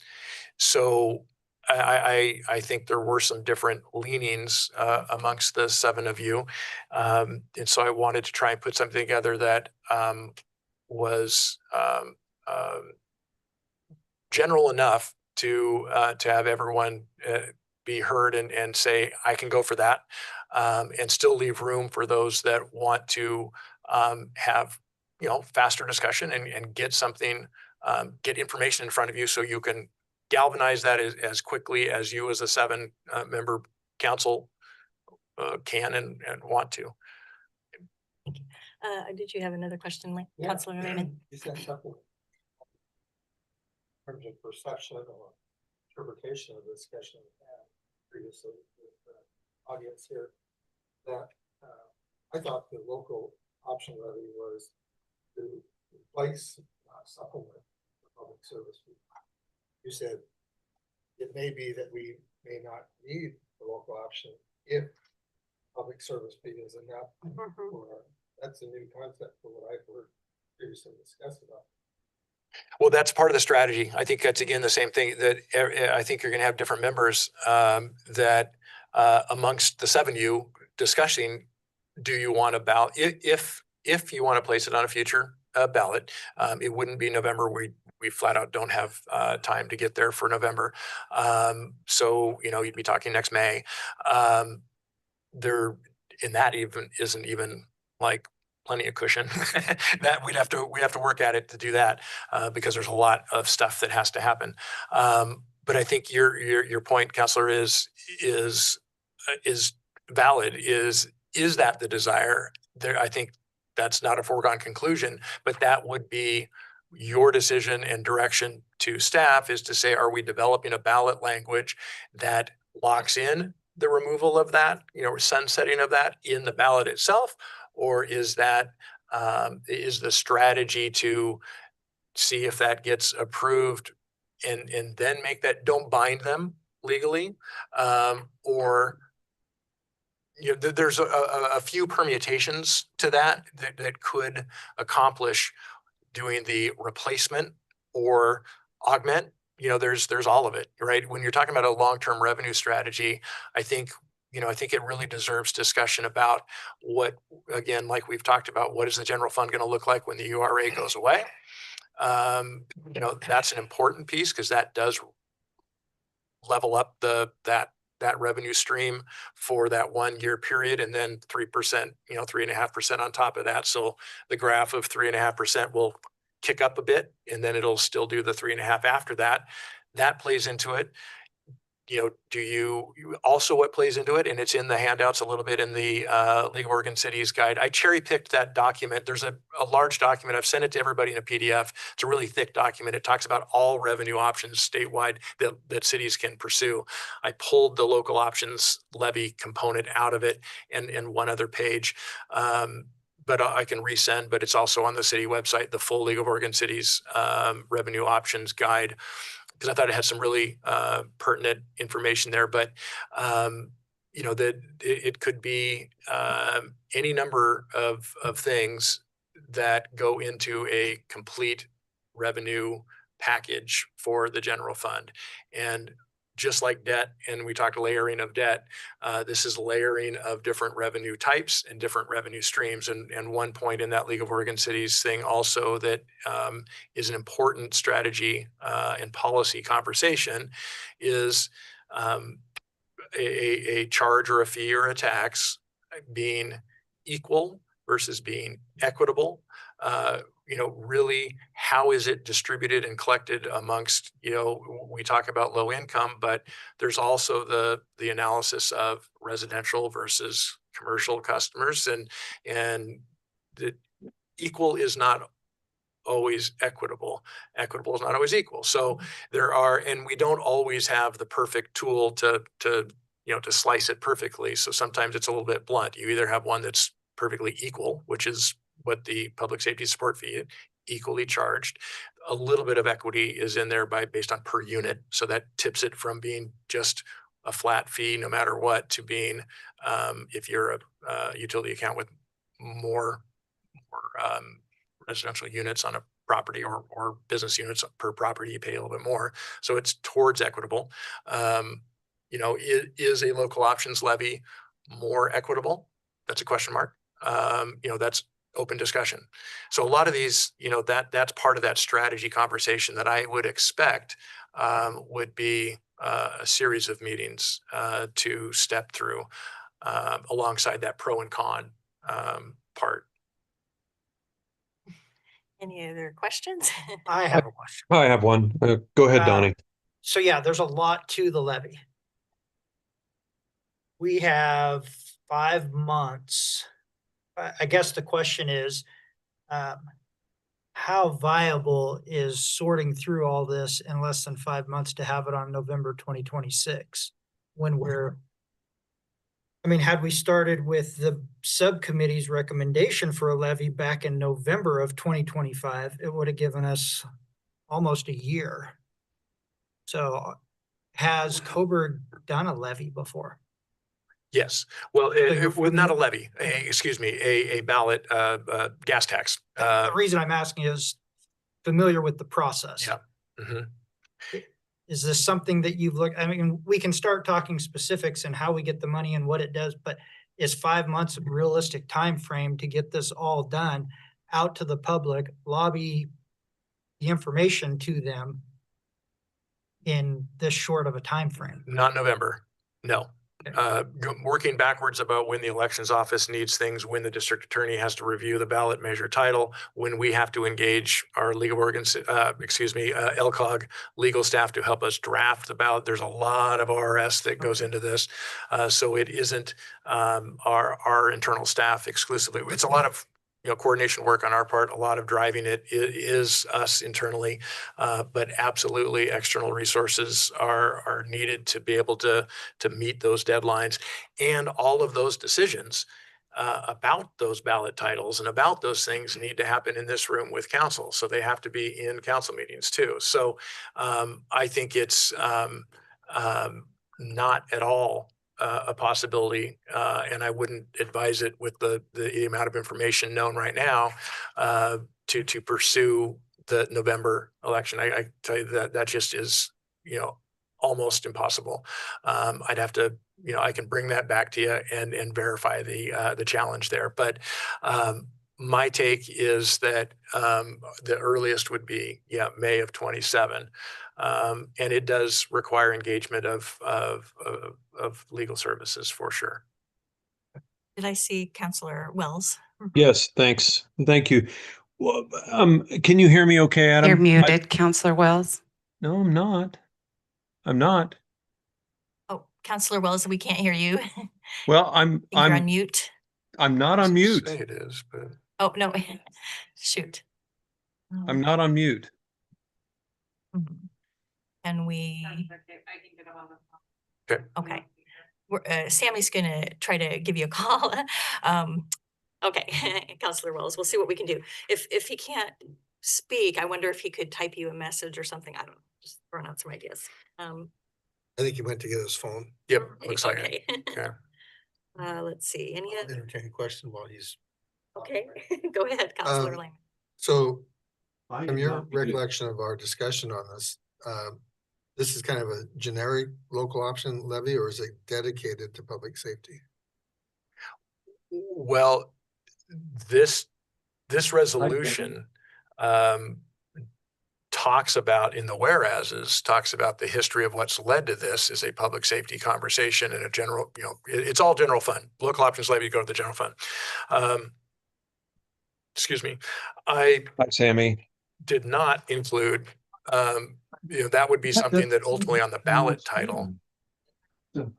So I think there were some different leanings amongst the 7 of you. And so I wanted to try and put something together that was general enough to have everyone be heard and say, I can go for that, and still leave room for those that want to have, faster discussion and get something, get information in front of you so you can galvanize that as quickly as you as a 7 member council can and want to. Did you have another question, Yeah. Councilor Raymond? You said something in terms of perception or interpretation of the discussion we had previously with the audience here, that I thought the local option levy was to replace, supplement the public service fee. You said it may be that we may not need the local option if public service fee is enough. That's a new concept for what I've heard previously discussed about. Well, that's part of the strategy. I think that's, again, the same thing that I think you're going to have different members that amongst the 7 of you discussing, do you want if you want to place it on a future ballot, it wouldn't be November. We flat out don't have time to get there for November. So, you'd be talking next May. There in that isn't even like plenty of cushion that we have to work at it to do that, because there's a lot of stuff that has to happen. But I think your point, Councilor, is valid is that the desire? There, I think that's not a foregone conclusion, but that would be your decision and direction to staff, is to say, are we developing a ballot language that locks in the removal of that, or sunsetting of that in the ballot itself? Or is that, is the strategy to see if that gets approved and then make that, don't bind them legally? Or there's a few permutations to that could accomplish doing the replacement or augment. There's all of it, right? When you're talking about a long-term revenue strategy, I think it really deserves discussion about what, again, like we've talked about, what is the general fund going to look like when the URA goes away? That's an important piece, because that does level up that revenue stream for that 1 year period, and then 3%, 3.5% on top of that. So the graph of 3.5% will kick up a bit, and then it'll still do the 3.5 after that. That plays into it. Also what plays into it, and it's in the handouts a little bit in the League of Oregon Cities guide. I cherry picked that document. There's a large document. I've sent it to everybody in a PDF. It's a really thick document. It talks about all revenue options statewide that cities can pursue. I pulled the local options levy component out of it and one other page. But I can resend, but it's also on the city website, the full League of Oregon Cities revenue options guide, because I thought it had some really pertinent information there. But that it could be any number of things that go into a complete revenue package for the general fund. And just like debt, and we talked layering of debt, this is layering of different revenue types and different revenue streams. And one point in that League of Oregon Cities thing also that is an important strategy and policy conversation is a charge or a fee or a tax being equal versus being equitable. Really, how is it distributed and collected amongst, we talk about low income, but there's also the analysis of residential versus commercial customers, and the equal is not always equitable. Equitable is not always equal. So and we don't always have the perfect tool to slice it perfectly. So sometimes it's a little bit blunt. You either have one that's perfectly equal, which is what the public safety support fee, equally charged. A little bit of equity is in there based on per unit. So that tips it from being just a flat fee no matter what to being, if you're a utility account with more residential units on a property or business units per property, you pay a little bit more. So it's towards equitable. Is a local options levy more equitable? That's a question mark. That's open discussion. So a lot of these, that's part of that strategy conversation that I would expect would be a series of meetings to step through alongside that pro and con part. Any other questions? I have a question. I have one. Go ahead, Donnie. So yeah, there's a lot to the levy. We have 5 months. I guess the question is, how viable is sorting through all this in less than 5 months to have it on November 2026? Had we started with the subcommittee's recommendation for a levy back in November of 2025, it would have given us almost a year. So has Coburg done a levy before? Yes. Well, not a levy, a ballot gas tax. The reason I'm asking is familiar with the process. Yeah. Mm-hmm. Is this something that you've looked, we can start talking specifics and how we get the money and what it does, but is 5 months a realistic time frame to get this all done out to the public, lobby the information to them in this short of a time frame? Not November. No. working backwards about when the elections office needs things, when the district attorney has to review the ballot measure title, when we have to engage our legal organs, LCOG legal staff to help us draft the ballot. There's a lot of ORS that goes into this. So it isn't our internal staff exclusively. It's a lot of coordination work on our part. A lot of driving it is us internally, but absolutely external resources are needed to be able to meet those deadlines, and all of those decisions about those ballot titles and about those things need to happen in this room with council. So they have to be in council meetings too. So I think it's not at all a possibility, and I wouldn't advise it with the amount of information known right now to pursue the November election. I tell you that just is almost impossible. I'd have to I can bring that back to you and verify the challenge there, but my take is that the earliest would be May of 27. And it does require engagement of legal services for sure. Did I see Counselor Wells? Yes, thanks. Thank you. Well, can you hear me okay, Adam? You're muted, Counselor Wells. No, I'm not. I'm not. Oh, Counselor Wells, we can't hear you. Well, You're on mute. I'm not on mute. Say it is, but Oh, no, shoot. I'm not on mute. And we, okay. Sammy's gonna try to give you a call. Okay, Counselor Wells, we'll see what we can do. If he can't speak, I wonder if he could type you a message or something. I don't know, just throwing out some ideas. I think he went to get his phone. Yep, looks like it. Okay. Yeah. Let's see, any, Entertain a question while he's. okay, go ahead, Counselor Lane. So from your recollection of our discussion on this, this is kind of a generic local option levy, or is it dedicated to public safety? Well, this resolution talks about, in the whereases, talks about the history of what's led to this is a public safety conversation and a general, it's all general fund. Local options levy, go to the general fund. Excuse me. Hi, Sammy. Did not include, that would be something that ultimately on the ballot title. You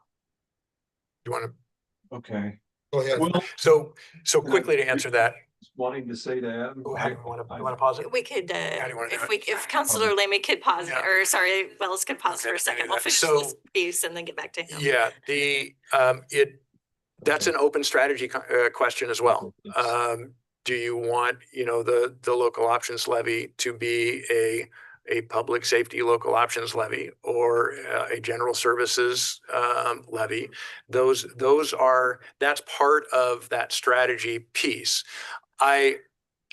want to? Okay. Go ahead. Well, So quickly to answer that. wanting to say to Adam. How do you want to pause it? We could, How do you wanna do if Counselor Lamy could pause, Yeah. or sorry, Wells could pause for Okay, a second. do We'll that. finish So- this piece and then get back to him. Yeah, that's an open strategy question as well. Do you want, the local options levy to be a public safety local options levy or a general services levy? That's part of that strategy piece. I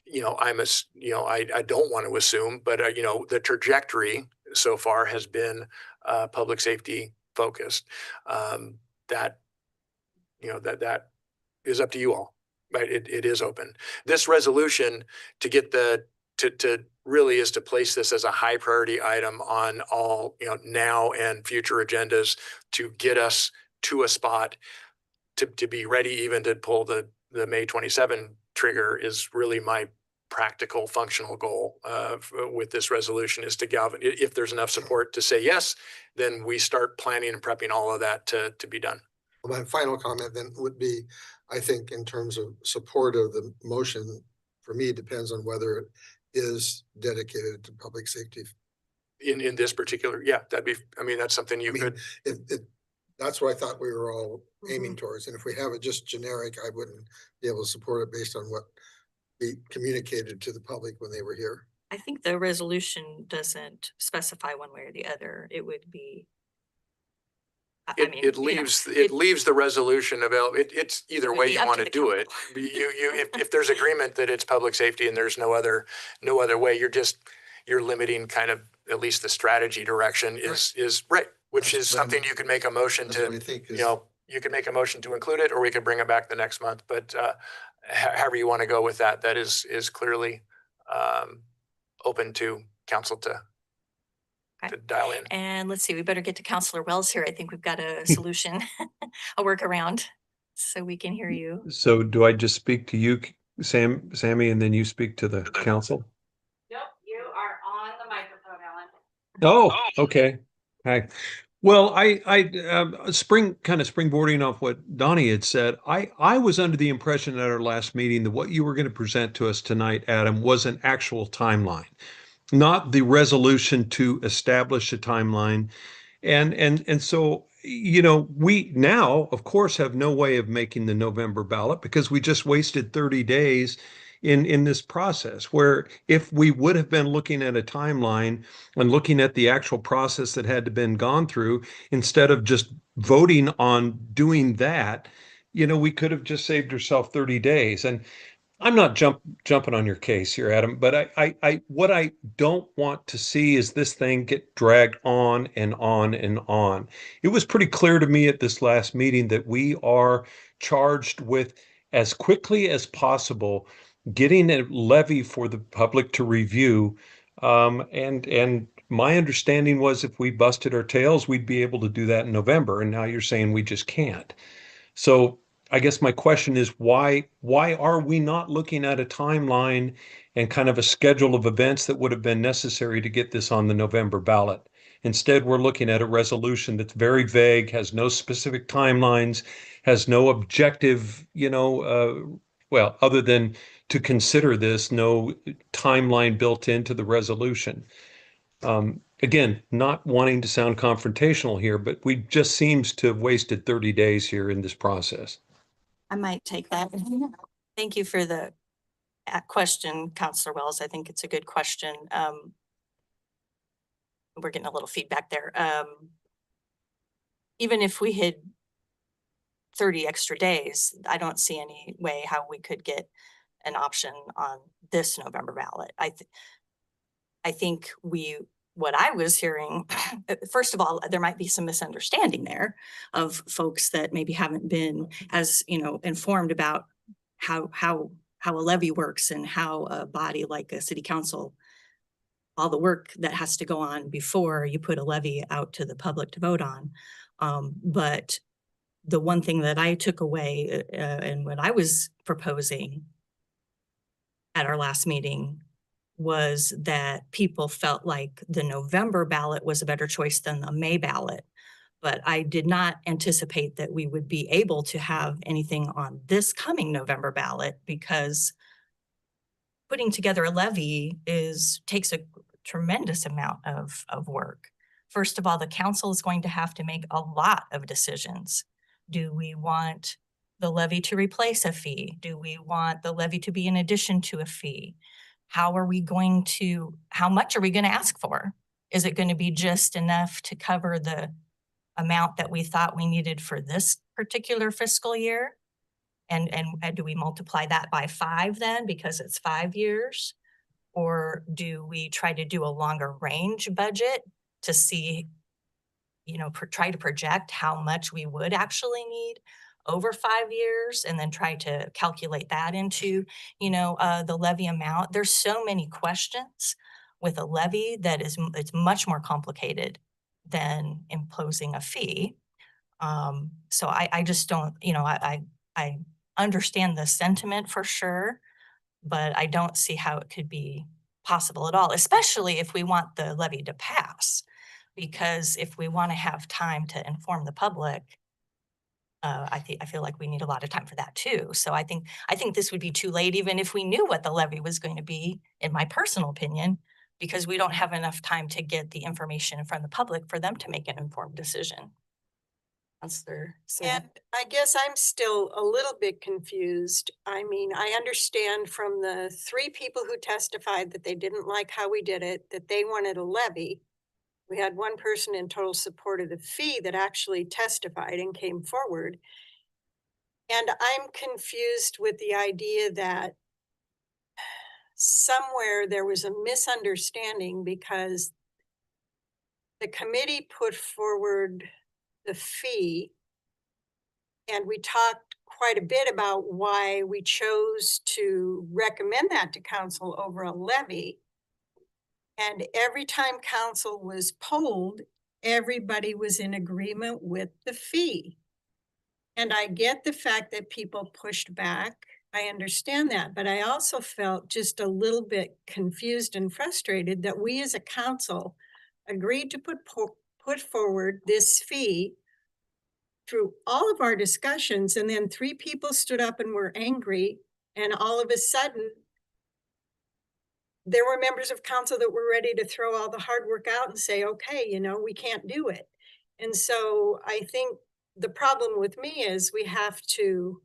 don't want to assume, but the trajectory so far has been public safety focused. That is up to you all, right? It is open. This resolution to really is to place this as a high priority item on all, now and future agendas to get us to a spot to be ready even to pull the May 27 trigger is really my practical functional goal with this resolution is to galvanize. If there's enough support to say yes, then we start planning and prepping all of that to be done. Well, my final comment then would be, I think in terms of support of the motion, for me, depends on whether it is dedicated to public safety. In this particular, that's something you could. That's what I thought we were all aiming towards. And if we have it just generic, I wouldn't be able to support it based on what we communicated to the public when they were here. I think the resolution doesn't specify one way or the other. It would be. It leaves the resolution available. It's either would way be you up want to to the do it. If there's agreement that it's public safety and there's no other way, you're limiting kind of at least the strategy direction is right, which is something you could make a motion That's what I to, think is. you could make a motion to include it, or we could bring it back the next month. But however you want to go with that is clearly open to council to to dial in. And let's see, we better get to Counselor Wells here. I think we've got a solution, a workaround, so we can hear you. So do I just speak to you, Sammy, and then you speak to the council? Nope, you are on the microphone, Ellen. Oh, okay. Hi. Well, springboarding off what Donnie had said, I was under the impression at our last meeting that what you were going to present to us tonight, Adam, was an actual timeline, not the resolution to establish a timeline. And so, we now, of course, have no way of making the November ballot because we just wasted 30 days in this process, where if we would have been looking at a timeline and looking at the actual process that had to been gone through, instead of just voting on doing that, we could have just saved ourselves 30 days. And I'm not jumping on your case here, Adam, but what I don't want to see is this thing get dragged on and on and on. It was pretty clear to me at this last meeting that we are charged with, as quickly as possible, getting a levy for the public to review. And my understanding was if we busted our tails, we'd be able to do that in November. And now you're saying we just can't. So I guess my question is why are we not looking at a timeline and kind of a schedule of events that would have been necessary to get this on the November ballot? Instead, we're looking at a resolution that's very vague, has no specific timelines, has no objective, well, other than to consider this, no timeline built into the resolution. Again, not wanting to sound confrontational here, but we just seems to have wasted 30 days here in this process. I might take that. Thank you for the question, Counselor Wells. I think it's a good question. We're getting a little feedback there. Even if we had 30 extra days, I don't see any way how we could get an option on this November ballot. I think what I was hearing, first of all, there might be some misunderstanding there of folks that maybe haven't been as, informed about how a levy works and how a body like a city council, all the work that has to go on before you put a levy out to the public to vote on. But the one thing that I took away and what I was proposing at our last meeting was that people felt like the November ballot was a better choice than the May ballot. But I did not anticipate that we would be able to have anything on this coming November ballot, because putting together a levy takes a tremendous amount of work. First of all, the council is going to have to make a lot of decisions. Do we want the levy to replace a fee? Do we want the levy to be in addition to a fee? How much are we going to ask for? Is it going to be just enough to cover the amount that we thought we needed for this particular fiscal year? And do we multiply that by 5 then, because it's 5 years? Or do we try to do a longer range budget to see, try to project how much we would actually need over 5 years, and then try to calculate that into, the levy amount? There's so many questions with a levy that it's much more complicated than imposing a fee. So I just don't, I understand the sentiment for sure, but I don't see how it could be possible at all, especially if we want the levy to pass. Because if we want to have time to inform the public, I feel like we need a lot of time for that too. So I think this would be too late, even if we knew what the levy was going to be, in my personal opinion, because we don't have enough time to get the information from the public for them to make an informed decision. Counselor Smith. And I guess I'm still a little bit confused. I mean, I understand from the 3 people who testified that they didn't like how we did it, that they wanted a levy. We had one person in total support of the fee that actually testified and came forward. And I'm confused with the idea that somewhere there was a misunderstanding, because the committee put forward the fee, and we talked quite a bit about why we chose to recommend that to council over a levy. And every time council was polled, everybody was in agreement with the fee. And I get the fact that people pushed back. I understand that, but I also felt just a little bit confused and frustrated that we as a council agreed to put forward this fee through all of our discussions, and then 3 people stood up and were angry, and all of a sudden there were members of council that were ready to throw all the hard work out and say, okay, you know, we can't do it. And so I think the problem with me is we have to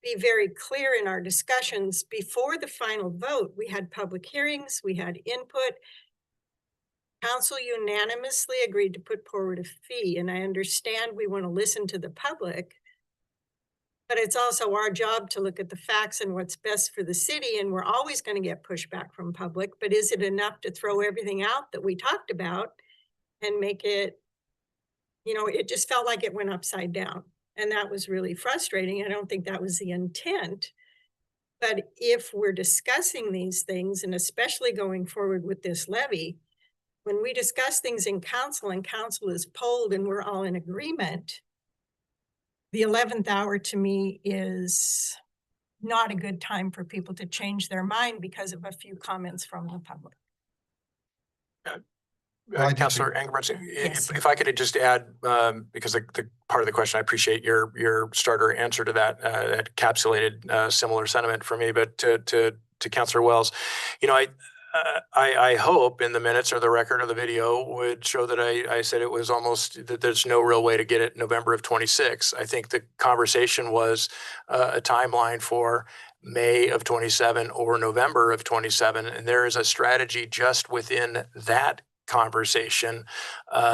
be very clear in our discussions before the final vote. We had public hearings, we had input. Council unanimously agreed to put forward a fee, and I understand we want to listen to the public, but it's also our job to look at the facts and what's best for the city, and we're always going to get pushback from public, but is it enough to throw everything out that we talked about and make it, you know, it just felt like it went upside down, and that was really frustrating. I don't think that was the intent. But if we're discussing these things, and especially going forward with this levy, when we discuss things in council and council is polled and we're all in agreement, the 11th hour to me is not a good time for people to change their mind because of a few comments from the public. Councilor Engelbrecht, Yes. if I could just add, because the part of the question, I appreciate your starter answer to that, that encapsulated similar sentiment for me, but to Councilor Wells, you know, I hope in the minutes or the record of the video would show that I said it was almost that there's no real way to get it November of 26. I think the conversation was a timeline for May of 27 or November of 27. And there is a strategy just within that conversation.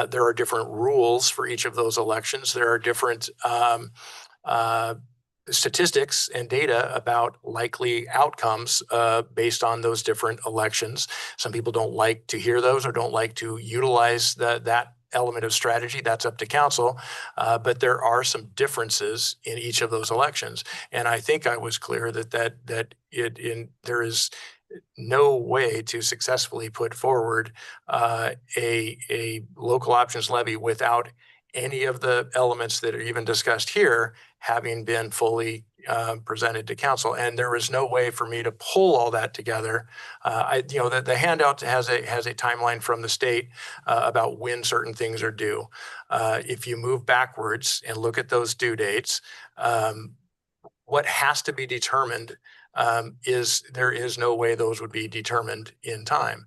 There are different rules for each of those elections. There are different statistics and data about likely outcomes based on those different elections. Some people don't like to hear those or don't like to utilize that element of strategy. That's up to council. But there are some differences in each of those elections. And I think I was clear that there is no way to successfully put forward a local options levy without any of the elements that are even discussed here having been fully presented to council. And there was no way for me to pull all that together. The handout has a timeline from the state about when certain things are due. If you move backwards and look at those due dates, what has to be determined is there is no way those would be determined in time.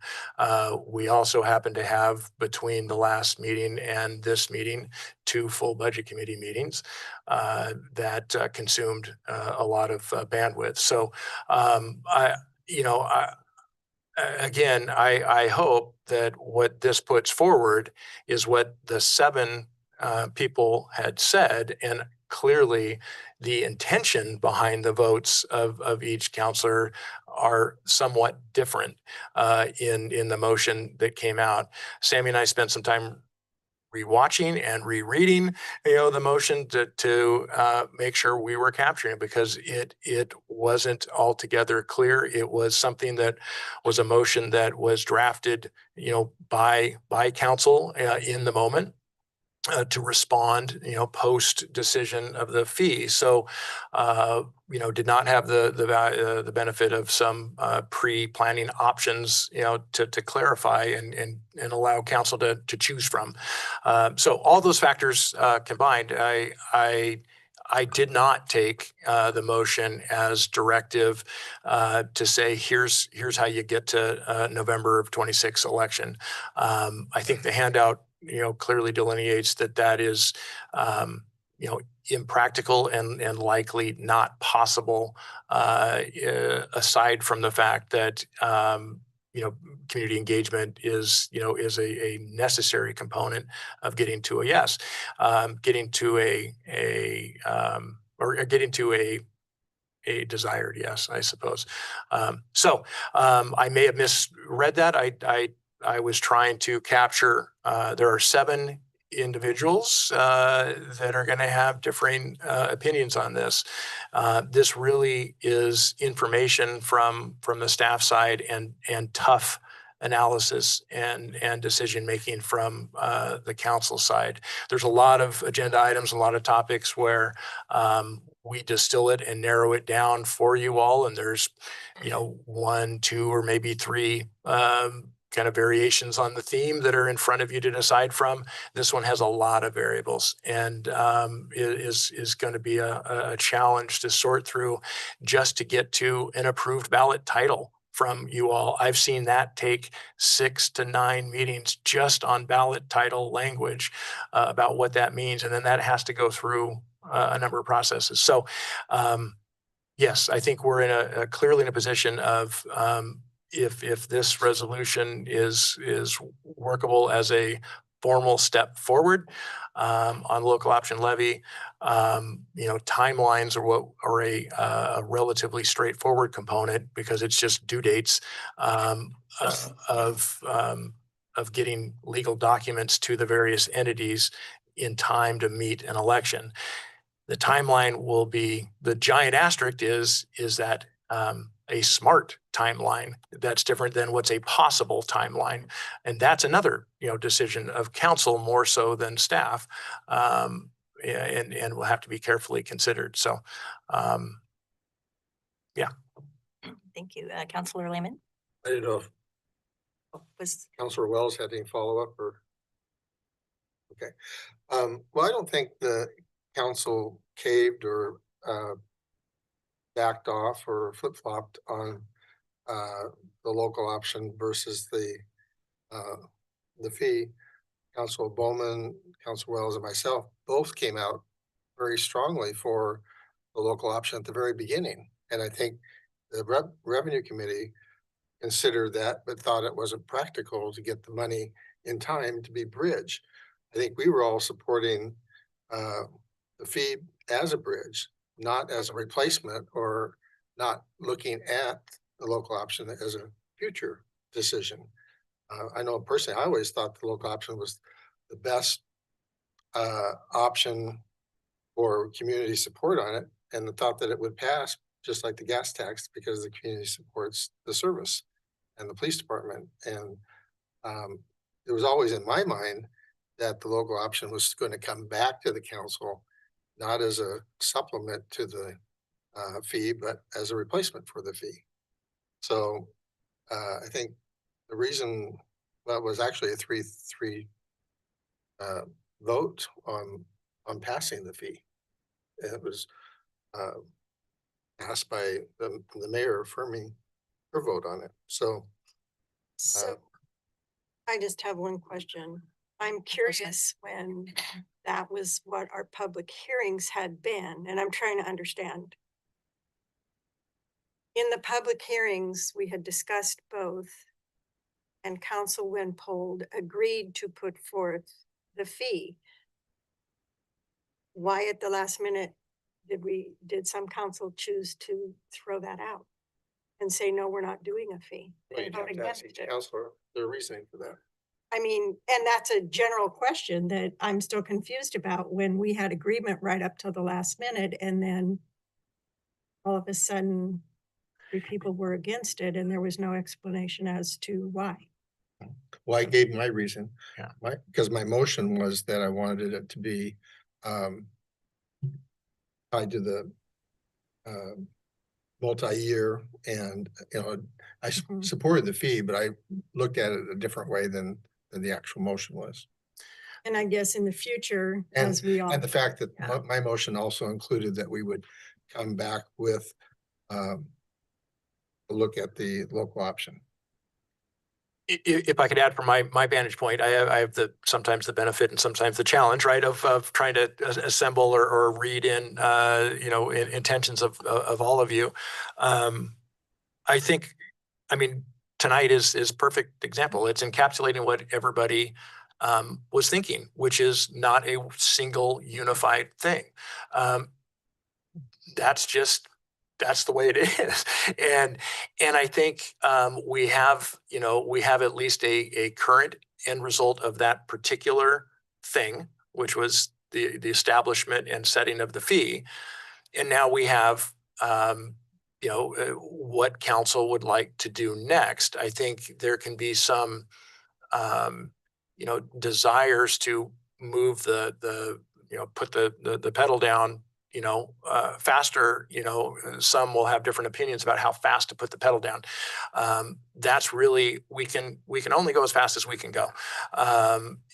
We also happen to have between the last meeting and this meeting 2 full budget committee meetings that consumed a lot of bandwidth. So I hope that what this puts forward is what the 7 people had said, and clearly the intention behind the votes of each counselor are somewhat different in the motion that came out. Sammy and I spent some time rewatching and rereading, the motion to make sure we were capturing it, because it wasn't altogether clear. It was something that was a motion that was drafted, by council in the moment. To respond, post decision of the fee. So, did not have the benefit of some pre-planning options, to clarify and allow council to choose from. So all those factors combined, I did not take the motion as directive to say, here's how you get to November of 26 election. I think the handout clearly delineates that is, impractical and likely not possible, aside from the fact that, community engagement is a necessary component of getting to a yes, getting to a desired yes, I suppose. So I may have misread that. I was trying to capture, there are 7 individuals that are going to have differing opinions on this. This really is information from the staff side and tough analysis and decision-making from the council side. There's a lot of agenda items, a lot of topics where we distill it and narrow it down for you all. And there's, you know, 1, 2, or maybe 3 kind of variations on the theme that are in front of you to decide from. This one has a lot of variables and is going to be a challenge to sort through just to get to an approved ballot title from you all. I've seen that take 6 to 9 meetings just on ballot title language about what that means. And then that has to go through a number of processes. So yes, I think we're in clearly in a position of if this resolution is workable as a formal step forward on local option levy, you know, timelines are a relatively straightforward component because it's just due dates of getting legal documents to the various entities in time to meet an election. The timeline will be, the giant asterisk is that a smart timeline that's different than what's a possible timeline. And that's another, you know, decision of council more so than staff. And will have to be carefully considered. So, yeah. Thank you. Councilor Lehman? I didn't know if Was Councilor Wells had any follow-up or? Okay. Well, I don't think the council caved or backed off or flip-flopped on the local option versus the fee. Council Bowman, Council Wells, and myself both came out very strongly for the local option at the very beginning. And I think the revenue committee considered that, but thought it wasn't practical to get the money in time to be bridge. I think we were all supporting the fee as a bridge, not as a replacement, or not looking at the local option as a future decision. I know personally, I always thought the local option was the best option for community support on it, and the thought that it would pass just like the gas tax because the community supports the service and the police department. And it was always in my mind that the local option was going to come back to the council, not as a supplement to the fee, but as a replacement for the fee. So I think the reason that was actually a 3-3 vote on passing the fee. It was passed by the mayor affirming her vote on it. So I just have one question. I'm curious when that was what our public hearings had been, and I'm trying to understand. In the public hearings, we had discussed both, and Council, when polled, agreed to put forth the fee. Why at the last minute did some council choose to throw that out and say, no, we're not doing a fee? well, you'd have to ask each councilor their reasoning for that. I mean, and that's a general question that I'm still confused about, when we had agreement right up till the last minute, and then all of a sudden 3 people were against it and there was no explanation as to why. Well, I gave my reason. Yeah. Because my motion was that I wanted it to be tied to the multi-year, and I supported the fee, but I looked at it a different way than the actual motion was. And I guess in the future, as we all. And the fact that Yeah. my motion also included that we would come back with a look at the local option. If I could add from my vantage point, I have sometimes the benefit and sometimes the challenge, right, of trying to assemble or read in, intentions of all of you. I think, I mean, tonight is perfect example. It's encapsulating what everybody was thinking, which is not a single unified thing. That's the way it is. And I think we have at least a current end result of that particular thing, which was the establishment and setting of the fee. And now we have what council would like to do next. I think there can be some, desires to move put the pedal down, faster. Some will have different opinions about how fast to put the pedal down. That's really, we can only go as fast as we can go.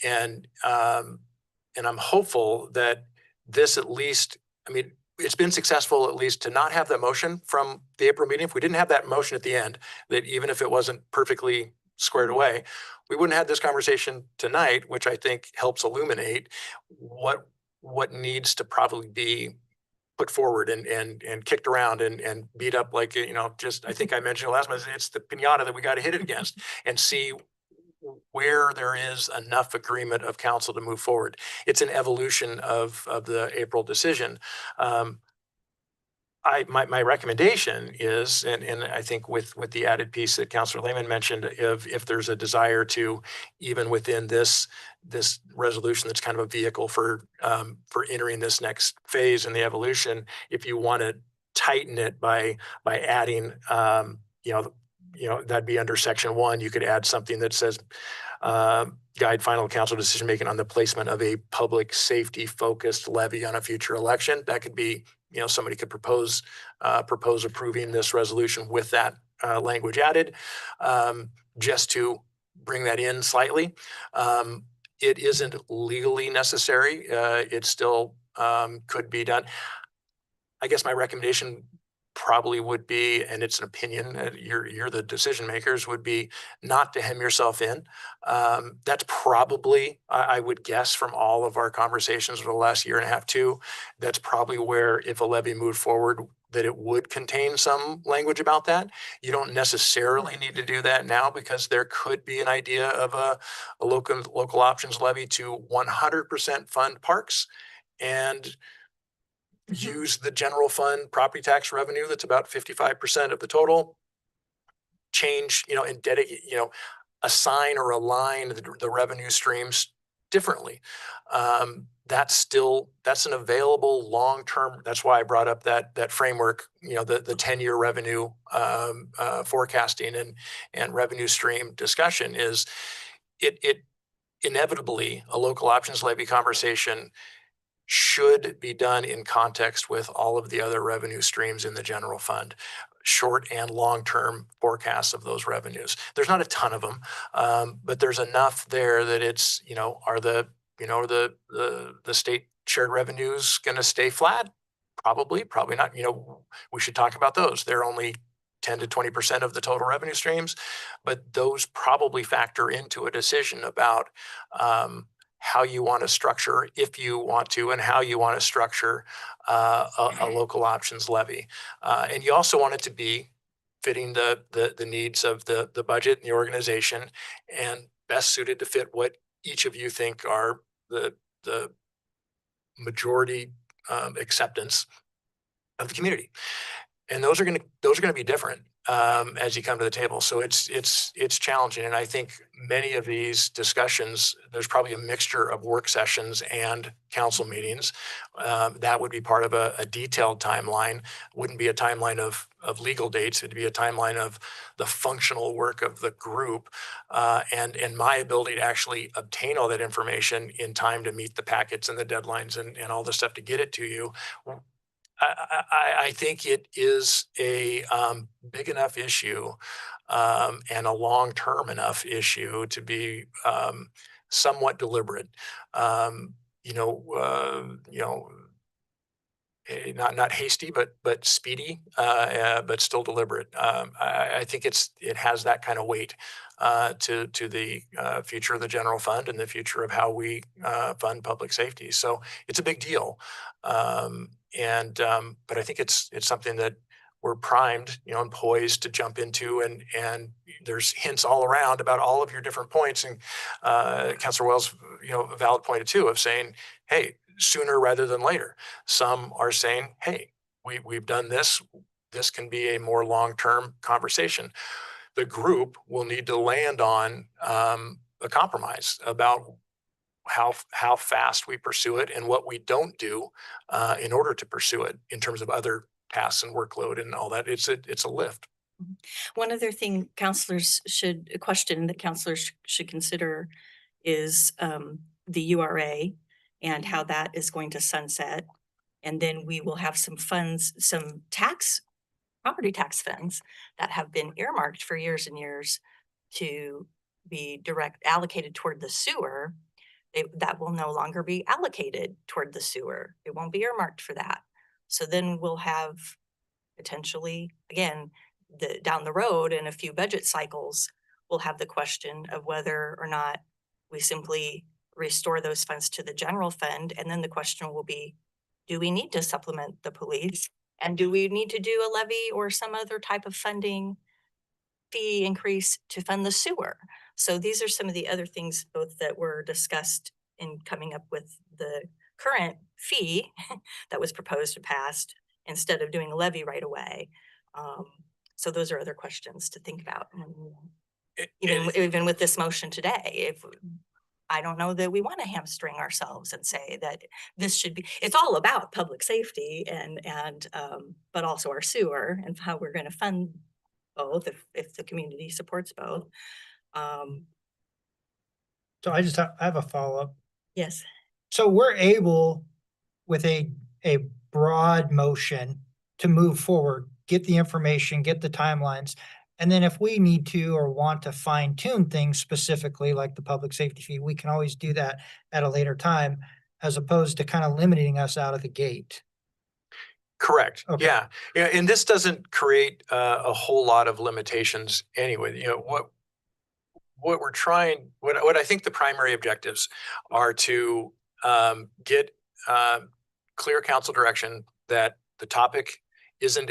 And I'm hopeful that this at least, I mean, it's been successful at least to not have that motion from the April meeting. If we didn't have that motion at the end, that even if it wasn't perfectly squared away, we wouldn't have this conversation tonight, which I think helps illuminate what needs to probably be put forward and kicked around and beat up like, I think I mentioned last month, it's the pinata that we got to hit it against and see where there is enough agreement of council to move forward. It's an evolution of the April decision. My recommendation is, and I think with the added piece that Councilor Lehman mentioned, if there's a desire to, even within this resolution that's kind of a vehicle for entering this next phase in the evolution, if you want to tighten it by adding, that'd be under section 1. You could add something that says, guide final council decision making on the placement of a public safety focused levy on a future election. That could be, somebody could propose approving this resolution with that language added, just to bring that in slightly. It isn't legally necessary. It still could be done. I guess my recommendation probably would be, and it's an opinion, you're the decision makers, would be not to hem yourself in. That's probably, I would guess from all of our conversations over the last year and a half too, that's probably where if a levy moved forward, that it would contain some language about that. You don't necessarily need to do that now, because there could be an idea of a local options levy to 100% fund parks and use the general fund property tax revenue that's about 55% of the total, change, and dedicate, assign or align the revenue streams differently. That's an available long-term. That's why I brought up that framework, the 10-year revenue forecasting and revenue stream discussion is it inevitably a local options levy conversation should be done in context with all of the other revenue streams in the general fund, short and long-term forecasts of those revenues. There's not a ton of them, but there's enough there that it's, are the state shared revenues going to stay flat? Probably not. We should talk about those. They're only 10 to 20% of the total revenue streams, but those probably factor into a decision about how you want to structure, if you want to, and how you want to structure a local options levy. And you also want it to be fitting the needs of the budget and the organization, and best suited to fit what each of you think are the majority acceptance of the community. And those are going to be different as you come to the table. So it's challenging. And I think many of these discussions, there's probably a mixture of work sessions and council meetings. That would be part of a detailed timeline. Wouldn't be a timeline of legal dates. It'd be a timeline of the functional work of the group and my ability to actually obtain all that information in time to meet the packets and the deadlines and all the stuff to get it to you. I think it is a big enough issue and a long-term enough issue to be somewhat deliberate. Not hasty, but speedy, but still deliberate. I think it has that kind of weight to the future of the general fund and the future of how we fund public safety. So it's a big deal. But I think it's something that we're primed, and poised to jump into, and there's hints all around about all of your different points. And Councilor Wells, a valid point too of saying, hey, sooner rather than later. Some are saying, hey, we've done this. This can be a more long-term conversation. The group will need to land on a compromise about how fast we pursue it and what we don't do in order to pursue it in terms of other tasks and workload and all that. It's a lift. One other thing a question that counselors should consider is the URA and how that is going to sunset. And then we will have some funds, some property tax funds that have been earmarked for years and years to be allocated toward the sewer. That will no longer be allocated toward the sewer. It won't be earmarked for that. So then we'll have potentially, again, down the road in a few budget cycles, we'll have the question of whether or not we simply restore those funds to the general fund. And then the question will be, do we need to supplement the police? And do we need to do a levy or some other type of funding fee increase to fund the sewer? So these are some of the other things both that were discussed in coming up with the current fee that was proposed to passed instead of doing a levy right away. So those are other questions to think about. Even with this motion today, if I don't know that we want to hamstring ourselves and say that this should be, it's all about public safety but also our sewer and how we're going to fund both if the community supports both. So I have a follow-up. Yes. So we're able with a broad motion to move forward, get the information, get the timelines. And then if we need to or want to fine tune things specifically like the public safety fee, we can always do that at a later time, as opposed to kind of limiting us out of the gate. Correct. Okay. Yeah. Yeah. And this doesn't create a whole lot of limitations anyway. You know, what we're trying, what I think the primary objectives are to get clear council direction that the topic isn't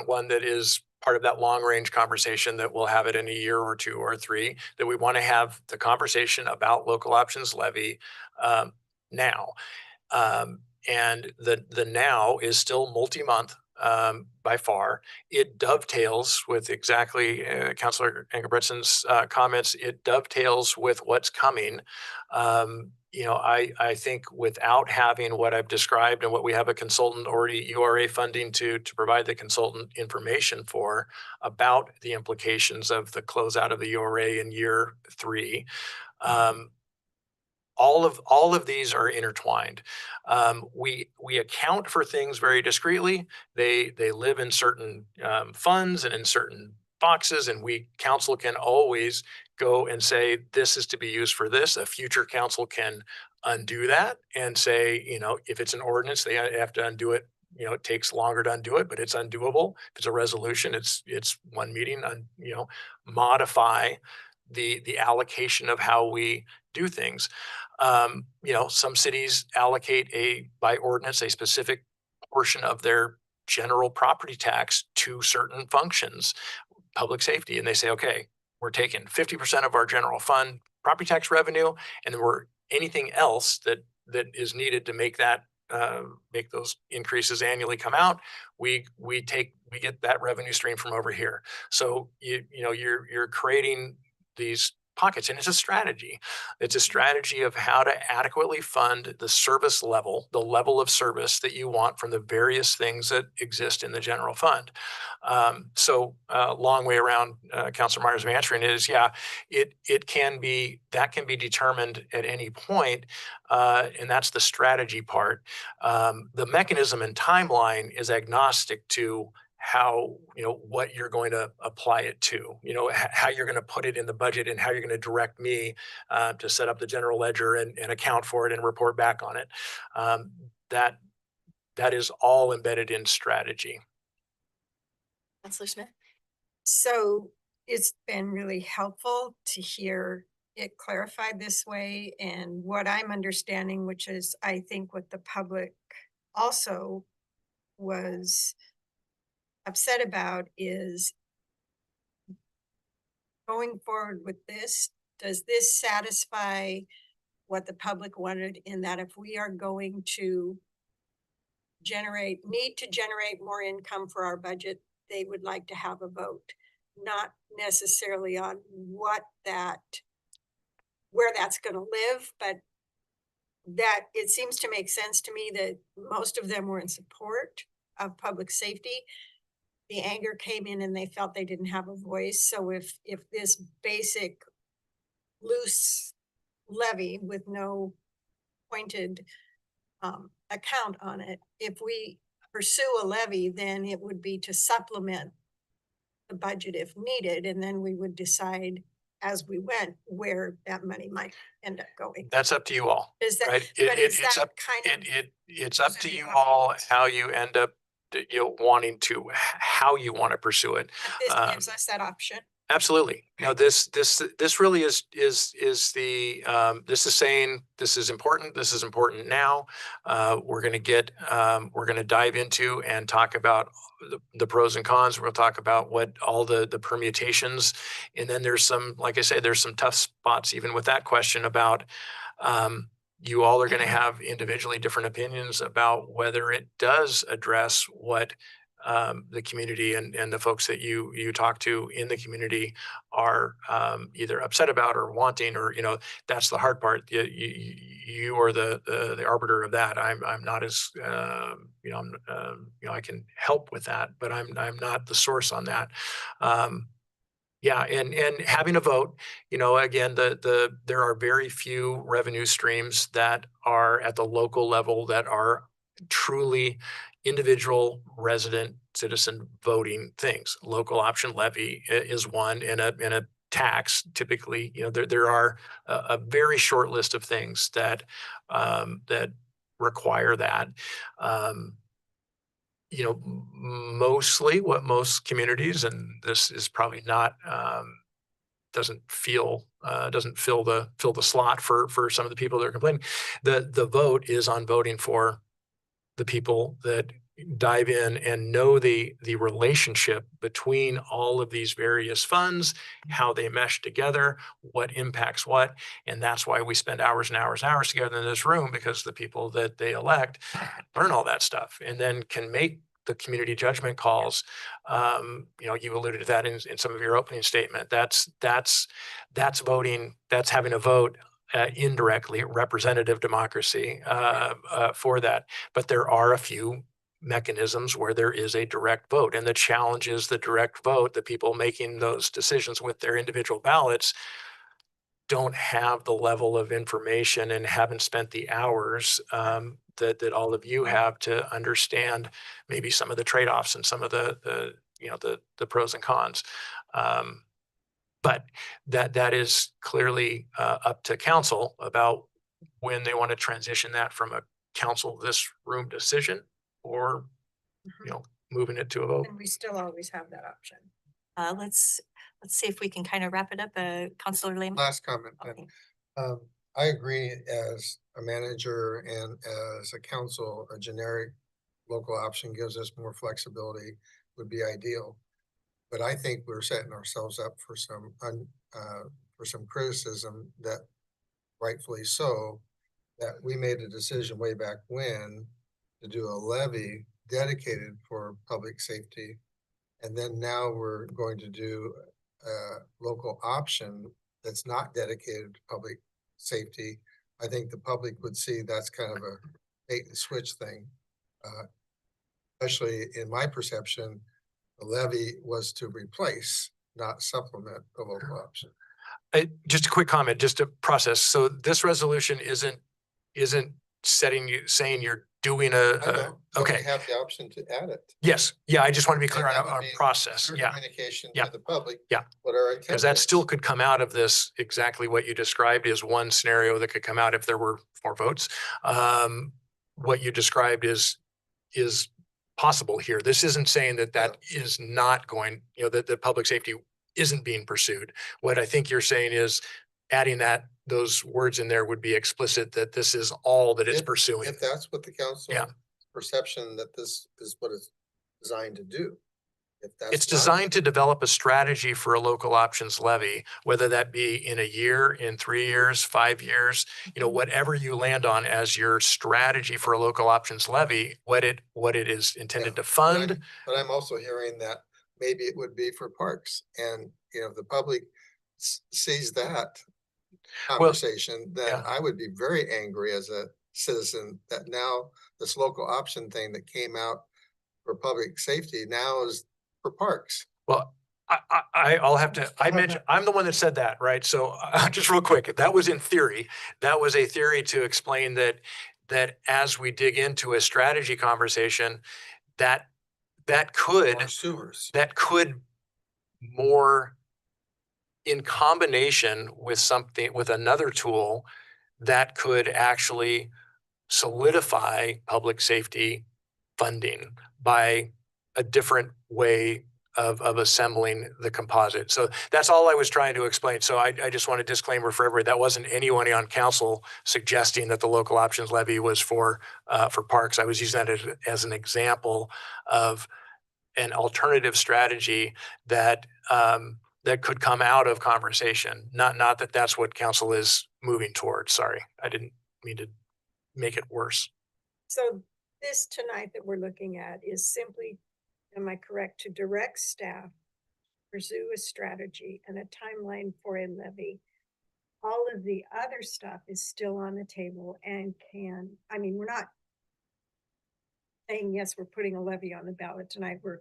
one that is part of that long range conversation that we'll have it in a year or two or three, that we want to have the conversation about local options levy now. And the now is still multi-month by far. It dovetails with exactly Councilor Engelbrettson's comments. It dovetails with what's coming. You know, I think without having what I've described and what we have a consultant already URA funding to provide the consultant information for about the implications of the closeout of the URA in year 3. All of these are intertwined. We account for things very discreetly. They live in certain funds and in certain boxes, and council can always go and say this is to be used for this. A future council can undo that and say, you know, if it's an ordinance, they have to undo it. You know, it takes longer to undo it, but it's undoable. If it's a resolution, it's one meeting. You know, modify the allocation of how we do things. You know, some cities allocate by ordinance a specific portion of their general property tax to certain functions, public safety, and they say, okay, we're taking 50% of our general fund property tax revenue, and then anything else that is needed to make those increases annually come out, we get that revenue stream from over here. So you're creating these pockets, and it's a strategy. It's a strategy of how to adequately fund the service level, the level of service that you want from the various things that exist in the general fund. So long way around, Councilor Myers' answering is, yeah, that can be determined at any point, and that's the strategy part. The mechanism and timeline is agnostic to how, you know, what you're going to apply it to, you know, how you're going to put it in the budget and how you're going to direct me to set up the general ledger and account for it and report back on it. That is all embedded in strategy. Councilor Smith? So it's been really helpful to hear it clarified this way, and what I'm understanding, which is I think what the public also was upset about, is going forward with this, does this satisfy what the public wanted, in that if we are going to need to generate more income for our budget, they would like to have a vote, not necessarily on where that's going to live, but that it seems to make sense to me that most of them were in support of public safety. The anger came in and they felt they didn't have a voice. So if this basic loose levy with no pointed account on it, if we pursue a levy, then it would be to supplement the budget if needed, and then we would decide as we went where that money might end up going. That's up to you all. Is that, Right? but is It's that up, kind of, it's up to you all how you end up, wanting to, how you want to pursue it. this um, gives us that option? Absolutely. No, this really is the, this is saying, this is important now. We're going to dive into and talk about the pros and cons. We'll talk about what all the permutations, and then there's some, like I say, there's some tough spots even with that question about, you all are going to have individually different opinions about whether it does address what the community and the folks that you talk to in the community are either upset about or wanting, or, that's the hard part. You are the arbiter of that. I'm not as, I can help with that, but I'm not the source on that. Yeah, and having a vote, again, there are very few revenue streams that are at the local level that are truly individual resident citizen voting things. Local option levy is one, and a tax. Typically, there are a very short list of things that that require that. Mostly what most communities, and this is probably not, doesn't fill the slot for some of the people that are complaining. The vote is on voting for the people that dive in and know the relationship between all of these various funds, how they mesh together, what impacts what. And that's why we spend hours and hours and hours together in this room, because the people that they elect learn all that stuff and then can make the community judgment calls. You alluded to that in some of your opening statement. That's voting, that's having a vote. Indirectly, representative democracy for that. But there are a few mechanisms where there is a direct vote, and the challenge is the direct vote. The people making those decisions with their individual ballots don't have the level of information and haven't spent the hours that all of you have to understand maybe some of the trade-offs and some of the pros and cons. But that is clearly up to council about when they want to transition that from a council this room decision, or moving it to a vote. And we still always have that option. Let's see if we can kind of wrap it up. Councilor Lehman. Last comment. Okay. I agree, as a manager and as a council, a generic local option gives us more flexibility, would be ideal. But I think we're setting ourselves up for some criticism, that rightfully so, that we made a decision way back when to do a levy dedicated for public safety. And then now we're going to do a local option that's not dedicated to public safety. I think the public would see that's kind of a bait and switch thing. Especially in my perception, the levy was to replace, not supplement, the local option. Just a quick comment, just to process. So this resolution isn't saying you're doing But okay. we have the option to add it. Yes. Yeah. I just want to be clear And on that would our be process. clear Yeah. communication Yeah. to the public. Yeah. What our intent Because that is. still could come out of this, exactly what you described is one scenario that could come out if there were 4 votes. What you described is possible here. This isn't saying that is not going, that the public safety isn't being pursued. What I think you're saying is adding those words in there would be explicit, that this is all that it's pursuing. If that's what the council Yeah. perception, that this is what it's designed to do. If that's It's not- designed to develop a strategy for a local options levy, whether that be in a year, in 3 years, 5 years, whatever you land on as your strategy for a local options levy, what it is intended to fund. But I'm also hearing that maybe it would be for parks, and if the public sees that conversation, then yeah. I would be very angry as a citizen that now this local option thing that came out for public safety now is for parks. Well, I'll have to, I mentioned, I'm the one that said that, right? So just real quick, that was in theory. That was a theory to explain that as we dig into a strategy conversation, that could Or sewers. more in combination with something, with another tool that could actually solidify public safety funding by a different way of assembling the composite. So that's all I was trying to explain. So I just want a disclaimer for everybody. That wasn't anyone on council suggesting that the local options levy was for parks. I was using that as an example of an alternative strategy that that could come out of conversation. Not that that's what council is moving towards. Sorry, I didn't mean to make it worse. So this tonight that we're looking at is simply, am I correct, to direct staff, pursue a strategy and a timeline for a levy. All of the other stuff is still on the table and we're not saying, yes, we're putting a levy on the ballot tonight. We're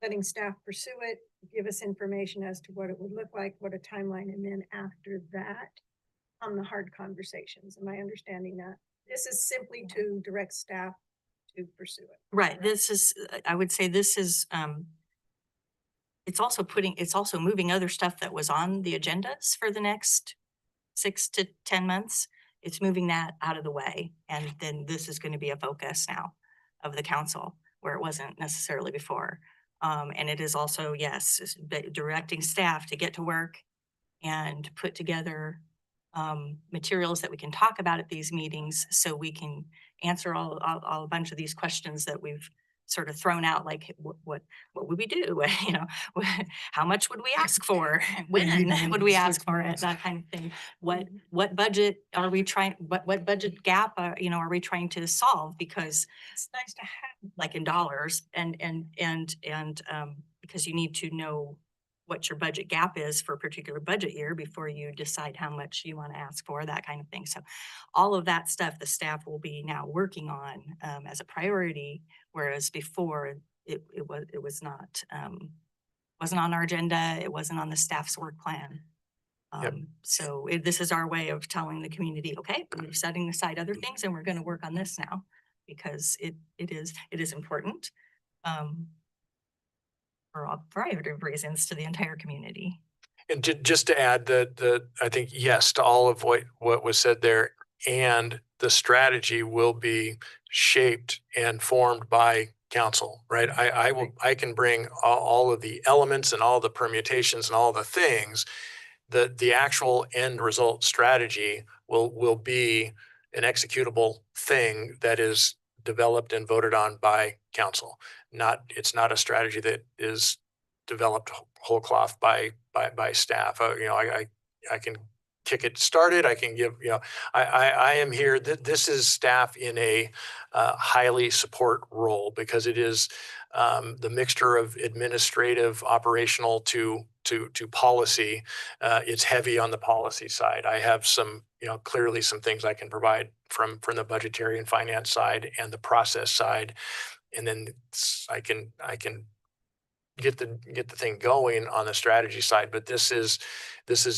letting staff pursue it, give us information as to what it would look like, what a timeline, and then after that, on the hard conversations. Am I understanding that? This is simply to direct staff to pursue it. Right, this is, I would say this is, it's also moving other stuff that was on the agendas for the next 6 to 10 months. It's moving that out of the way. And then this is going to be a focus now of the council where it wasn't necessarily before. And it is also, yes, directing staff to get to work and put together materials that we can talk about at these meetings so we can answer all a bunch of these questions that we've sort of thrown out, like what would we do? You know, how much would we ask for? When would we ask for it? That kind of thing. What budget are we trying, what budget gap are we trying to solve? Because it's nice to have like in dollars and because you need to know what your budget gap is for a particular budget year before you decide how much you want to ask for, that kind of thing. So all of that stuff, the staff will be now working on as a priority, whereas before it was not, wasn't on our agenda. It wasn't on the staff's work plan. So this is our way of telling the community, okay, we're setting aside other things and we're going to work on this now because it is important. For a variety of reasons to the entire community. And just to add that I think yes to all of what was said there, and the strategy will be shaped and formed by council, right? I can bring all of the elements and all the permutations and all the things. The actual end result strategy will be an executable thing that is developed and voted on by council. It's not a strategy that is developed whole cloth by staff. I can kick it started. I can give, I am here. This is staff in a highly support role because it is the mixture of administrative, operational to policy. It's heavy on the policy side. I have some, clearly some things I can provide from the budgetary and finance side and the process side. And then I can get the thing going on the strategy side, but this is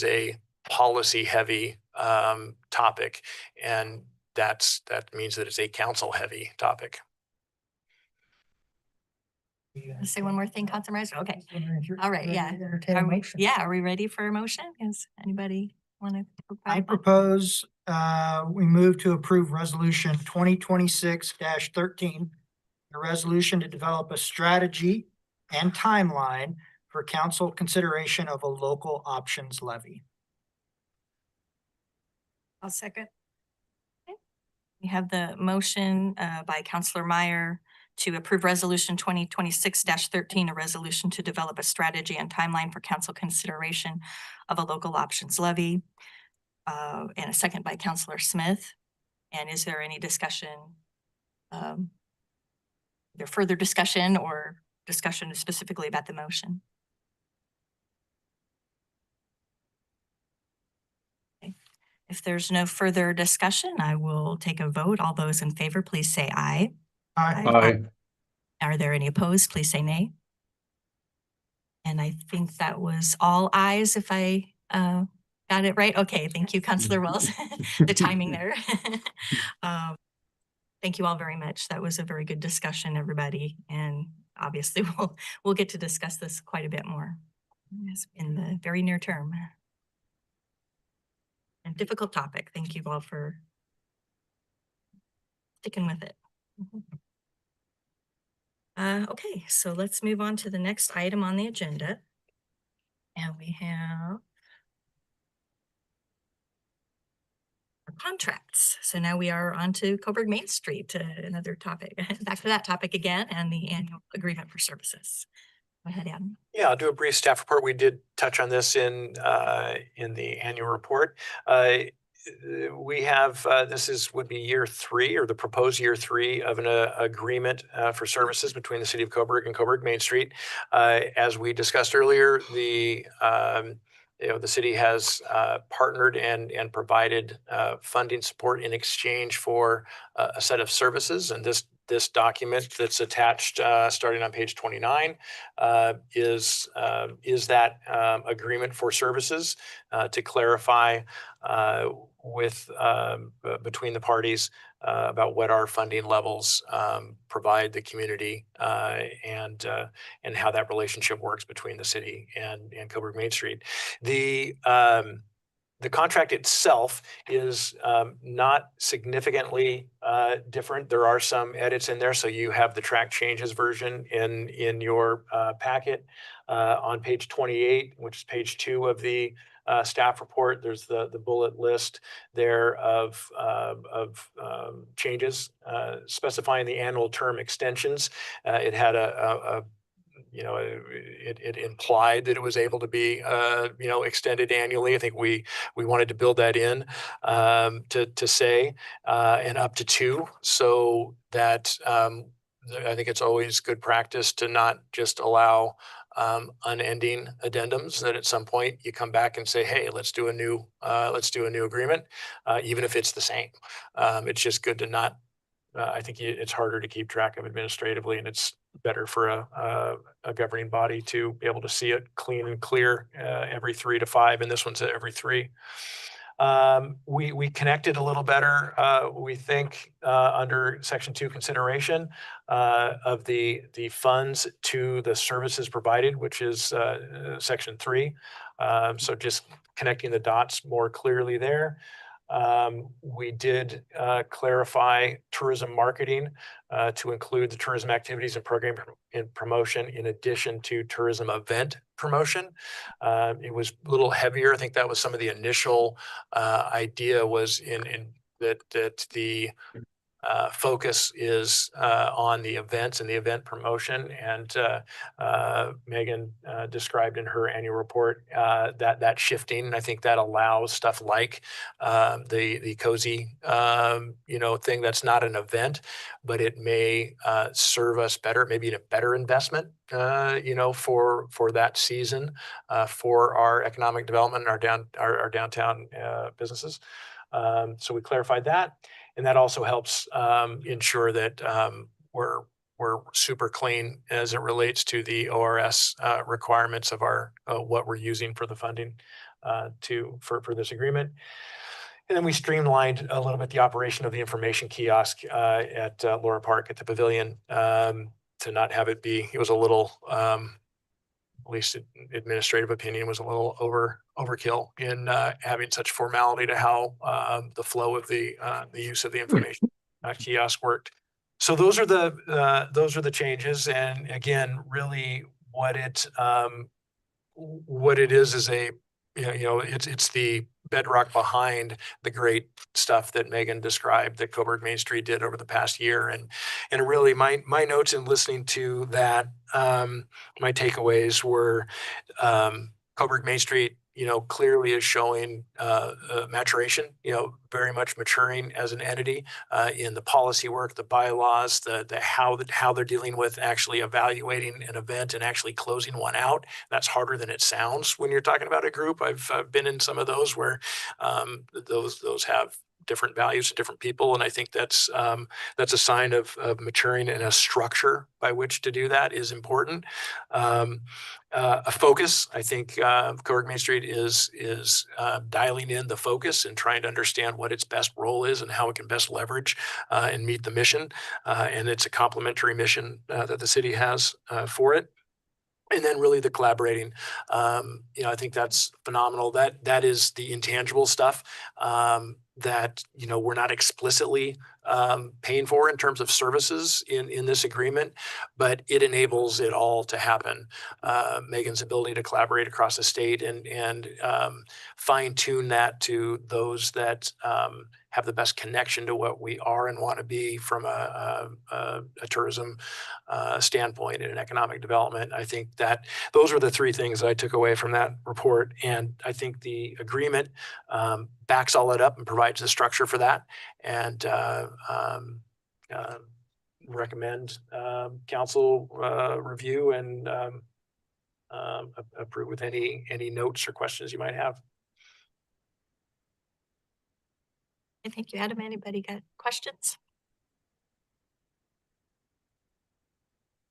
a policy heavy topic, and that means that it's a council heavy topic. Say one more thing, Councilor Riser. Okay. All right. Yeah. Are we ready for a motion? Is anybody want to? I propose we move to approve resolution 2026-13, a resolution to develop a strategy and timeline for council consideration of a local options levy. I'll second. We have the motion by Councilor Meyer to approve resolution 2026-13, a resolution to develop a strategy and timeline for council consideration of a local options levy. And a second by Councilor Smith. And is there any discussion? There further discussion or discussion specifically about the motion? Okay. If there's no further discussion, I will take a vote. All those in favor, please say aye. Aye. Are there any opposed? Please say nay. And I think that was all ayes if I got it right. Okay, thank you, Councilor Wells. The timing there. Thank you all very much. That was a very good discussion, everybody. And obviously we'll get to discuss this quite a bit more in the very near term. And difficult topic. Thank you all for sticking with it. Okay, so let's move on to the next item on the agenda. And we have our contracts. So now we are on to Coburg Main Street, another topic, back to that topic again, and the annual agreement for services. Go ahead, Adam. Yeah, I'll do a brief staff report. We did touch on this in the annual report. We have, would be year 3 or the proposed year 3 of an agreement for services between the city of Coburg and Coburg Main Street. As we discussed earlier, the city has partnered and provided funding support in exchange for a set of services. And this document that's attached, starting on page 29, is that agreement for services to clarify between the parties about what our funding levels provide the community and how that relationship works between the city and Coburg Main Street. The contract itself is not significantly different. There are some edits in there. So you have the track changes version in your packet on page 28, which is page 2 of the staff report. There's the bullet list there of changes specifying the annual term extensions. It had it implied that it was able to be, extended annually. I think we wanted to build that in to say, and up to 2, so that I think it's always good practice to not just allow unending addendums, that at some point you come back and say, hey, let's do a new agreement, even if it's the same. It's just good to not, I think it's harder to keep track of administratively, and it's better for a governing body to be able to see it clean and clear every 3 to 5, and this one's at every 3. We connected a little better, we think, under section 2 consideration of the funds to the services provided, which is section 3. So just connecting the dots more clearly there. We did clarify tourism marketing to include the tourism activities and program and promotion in addition to tourism event promotion. It was a little heavier. I think that was some of the initial idea was in that the focus is on the events and the event promotion, and Megan described in her annual report that shifting. And I think that allows stuff like the cozy thing that's not an event, but it may serve us better, maybe a better investment for that season for our economic development and our downtown businesses. So we clarified that. And that also helps ensure that we're super clean as it relates to the ORS requirements of our what we're using for the funding for this agreement. And then we streamlined a little bit the operation of the information kiosk at Laura Park at the Pavilion to not have it be. It was a little, at least administrative opinion, was a little overkill in having such formality to how the flow of the use of the information kiosk worked. So those are the changes, and again, really what it is a it's the bedrock behind the great stuff that Megan described that Coburg Main Street did over the past year. And really my notes in listening to that, my takeaways were Coburg Main Street, clearly is showing maturation, very much maturing as an entity in the policy work, the bylaws, how they're dealing with actually evaluating an event and actually closing one out. That's harder than it sounds when you're talking about a group. I've been in some of those where those have different values to different people, and I think that's a sign of maturing, and a structure by which to do that is important. A focus, I think Coburg Main Street is dialing in the focus and trying to understand what its best role is and how it can best leverage and meet the mission. And it's a complementary mission that the city has for it. And then really the collaborating, I think that's phenomenal. That is the intangible stuff that, we're not explicitly paying for in terms of services in this agreement, but it enables it all to happen. Megan's ability to collaborate across the state and fine tune that to those that have the best connection to what we are and want to be from a tourism standpoint and an economic development. I think that those were the three things I took away from that report. And I think the agreement backs all that up and provides the structure for that. And recommend council review and approve with any notes or questions you might have. Thank you, Adam. Anybody got questions?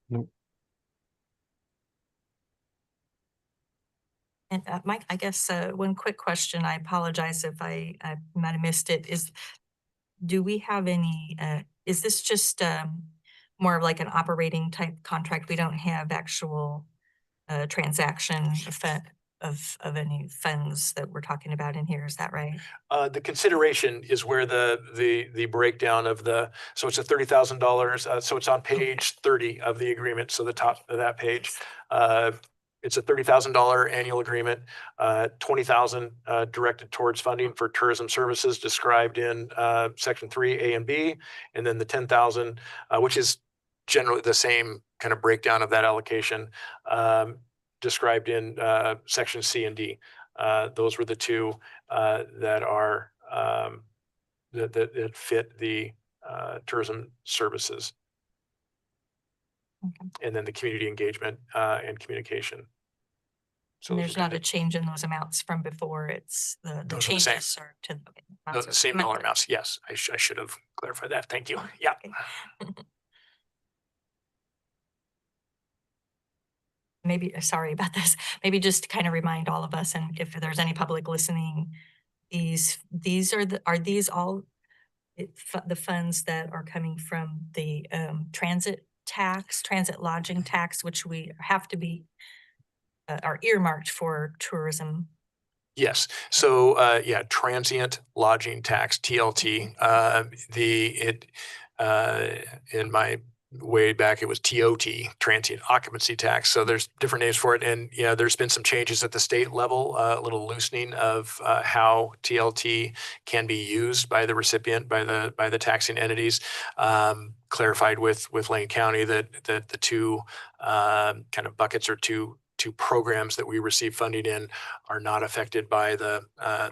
Nope. And Mike, I guess one quick question. I apologize if I might have missed it. Do we have any? Is this just more of like an operating type contract? We don't have actual transaction effect of any funds that we're talking about in here. Is that right? The consideration is where the breakdown of so it's a $30,000. So it's on page 30 of the agreement. So the top of that page, it's a $30,000 annual agreement, $20,000 directed towards funding for tourism services described in section 3 A and B, and then the $10,000, which is generally the same kind of breakdown of that allocation, described in section C and D. Those were the two that are that fit the tourism services. Okay. And then the community engagement and communication. So and there's not a change in those amounts from before. It's the those changes are the same. are to The same dollar amounts. Yes, I should have clarified that. Thank you. Yeah. Maybe, sorry about this, maybe just to kind of remind all of us, and if there's any public listening, these are these all the funds that are coming from the transit lodging tax, which we have to be are earmarked for tourism. Yes. So transient lodging tax, TLT. In my way back, it was TOT, transient occupancy tax. So there's different names for it. And there's been some changes at the state level, a little loosening of how TLT can be used by the recipient, by the taxing entities. Clarified with Lane County that the two kind of buckets or two programs that we receive funding in are not affected by the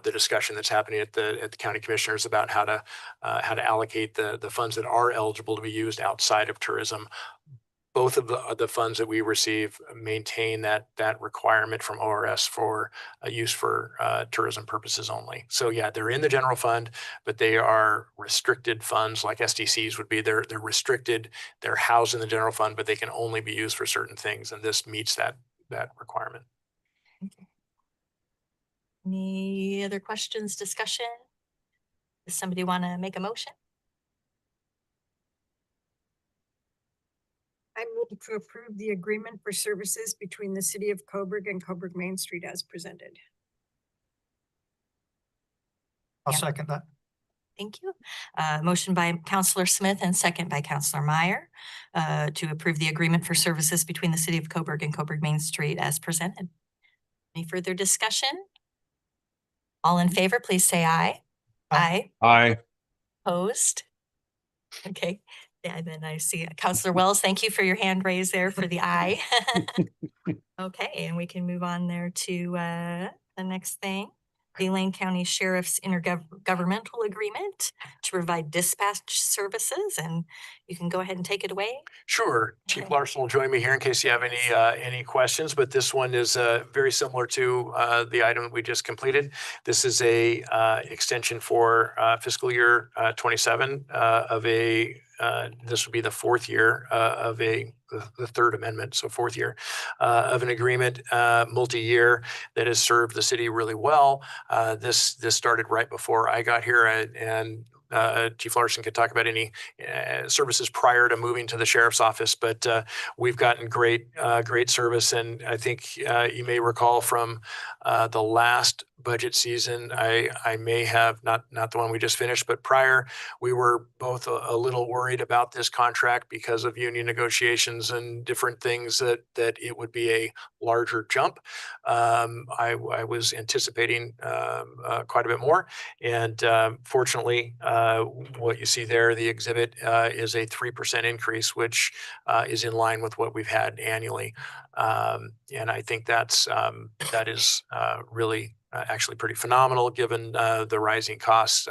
discussion that's happening at the county commissioners about how to allocate the funds that are eligible to be used outside of tourism. Both of the funds that we receive maintain that requirement from ORS for use for tourism purposes only. So yeah, they're in the general fund, but they are restricted funds like SDCs would be. They're restricted. They're housed in the general fund, but they can only be used for certain things, and this meets that requirement. Okay. Any other questions, discussion? Does somebody want to make a motion? I move to approve the agreement for services between the city of Coburg and Coburg Main Street as presented. I'll Yeah. second that. Thank you. Motion by Councillor Smith and second by Councillor Meyer to approve the agreement for services between the city of Coburg and Coburg Main Street as presented. Any further discussion? All in favor, please say aye. Aye. Aye. Opposed? Okay, Yeah, then I see Counselor Wells, thank you for your hand raised there for the aye. Okay, and we can move on there to the next thing. The Lane County Sheriff's intergovernmental agreement to provide dispatch services, and you can go ahead and take it away. Sure. Chief Larson will join me here in case you have any questions, but this one is very similar to the item we just completed. This is a extension for fiscal year 27 of a this would be the fourth year of the third amendment, so fourth year of an agreement, multi-year, that has served the city really well. This started right before I got here, and Chief Larson could talk about any services prior to moving to the sheriff's office, but we've gotten great service. And I think you may recall from the last budget season, I may have not the one we just finished, but prior, we were both a little worried about this contract because of union negotiations and different things that it would be a larger jump. I was anticipating quite a bit more, and fortunately, what you see there, the exhibit, is a 3% increase, which is in line with what we've had annually. And I think that is really actually pretty phenomenal given the rising costs.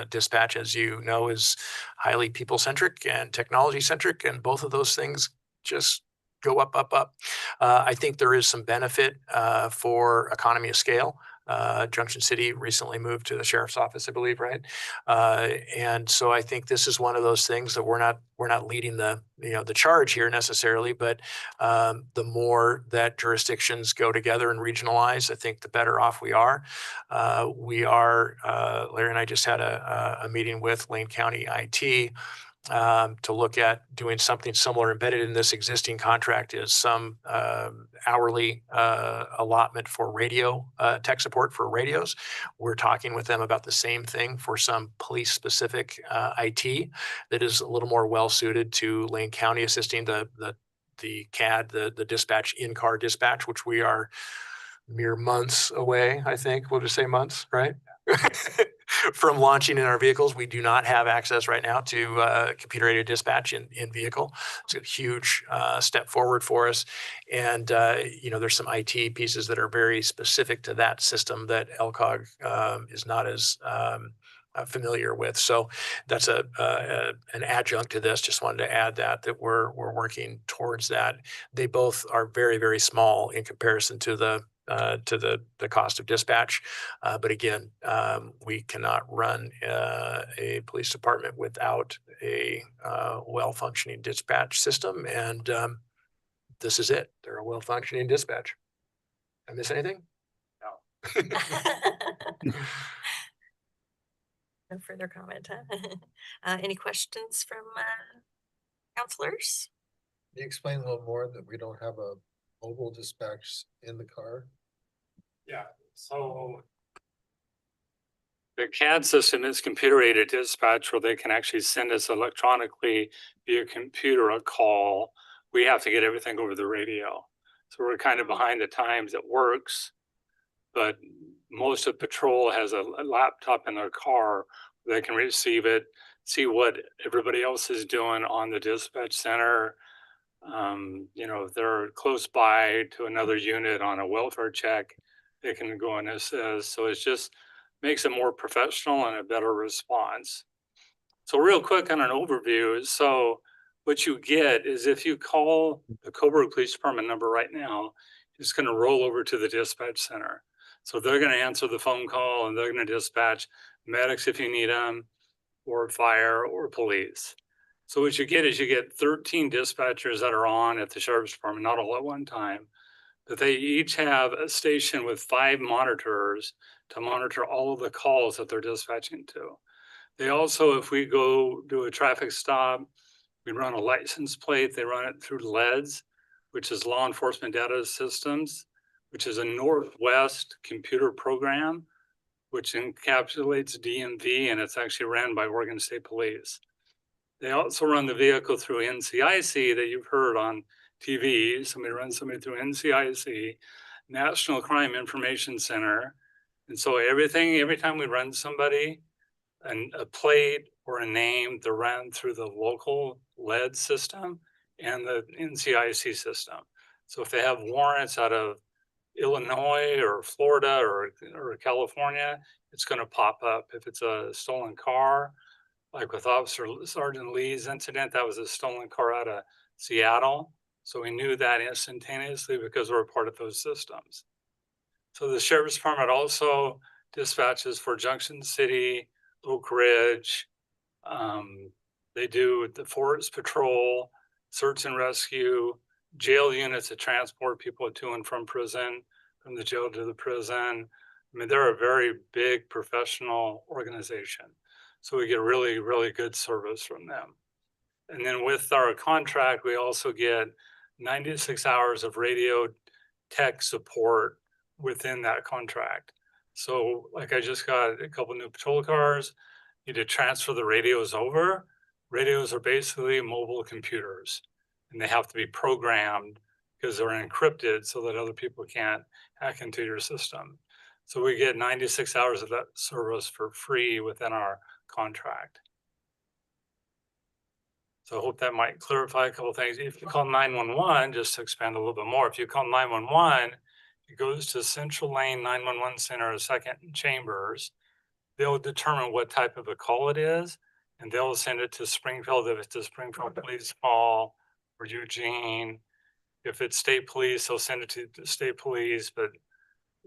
Dispatch, as you know, is highly people-centric and technology-centric, and both of those things just go up, up, up. I think there is some benefit for economy of scale. Junction City recently moved to the sheriff's office, I believe, right? And so I think this is one of those things that we're not leading the charge here necessarily, but the more that jurisdictions go together and regionalize, I think the better off we are. Larry and I just had a meeting with Lane County IT to look at doing something similar. Embedded in this existing contract is some hourly allotment for radio tech support for radios. We're talking with them about the same thing for some police specific IT that is a little more well suited to Lane County, assisting the CAD, the dispatch, in-car dispatch, which we are mere months away, I think. We'll just say months, right? From launching in our vehicles. We do not have access right now to computer-aided dispatch in vehicle. It's a huge step forward for us. And, there's some IT pieces that are very specific to that system that LCOG is not as familiar with. So that's an adjunct to this. Just wanted to add that we're working towards that. They both are very, very small in comparison to the cost of dispatch. But again, we cannot run a police department without a well-functioning dispatch system. And this is it. They're a well-functioning dispatch. Did I miss anything? No. No further comment, huh? Any questions from counselors? Can you explain a little more that we don't have a mobile dispatch in the car? Yeah, so the CAD system is computer-aided dispatch, where they can actually send us electronically via computer a call. We have to get everything over the radio. So we're kind of behind the times. It works, but most of patrol has a laptop in their car where they can receive it, see what everybody else is doing on the dispatch center. If they're close by to another unit on a welfare check, they can go and assist. So it just makes it more professional and a better response. So real quick on an overview. So what you get is if you call the Coburg Police Department number right now, it's going to roll over to the dispatch center. So they're going to answer the phone call and they're going to dispatch medics if you need them, or fire or police. So what you get is you get 13 dispatchers that are on at the sheriff's department, not all at one time, but they each have a station with 5 monitors to monitor all of the calls that they're dispatching to. They also, if we go do a traffic stop, we run a license plate, they run it through LEDS, which is Law Enforcement Data Systems, which is a Northwest computer program, which encapsulates DMV, and it's actually ran by Oregon State Police. They also run the vehicle through NCIC that you've heard on TV. Somebody runs somebody through NCIC, National Crime Information Center. And so every time we run somebody, and a plate or a name, they're ran through the local lead system and the NCIC system. So if they have warrants out of Illinois or Florida or California, it's going to pop up. If it's a stolen car, like with Officer Sergeant Lee's incident, that was a stolen car out of Seattle. So we knew that instantaneously because we're a part of those systems. So the Sheriff's Department also dispatches for Junction City, Oak Ridge. They do the Forest Patrol, search and rescue, jail units that transport people to and from prison, from the jail to the prison. I mean, they're a very big professional organization. So we get really, really good service from them. And then with our contract, we also get 96 hours of radio tech support within that contract. So like I just got a couple new patrol cars, need to transfer the radios over. Radios are basically mobile computers and they have to be programmed because they're encrypted so that other people can't hack into your system. So we get 96 hours of that service for free within our contract. So I hope that might clarify a couple of things. If you call 911, just to expand a little bit more, if you call 911, it goes to Central Lane 911 Center, second chambers. They'll determine what type of a call it is, and they'll send it to Springfield if it's the Springfield Police Call or Eugene. If it's state police, they'll send it to the state police, but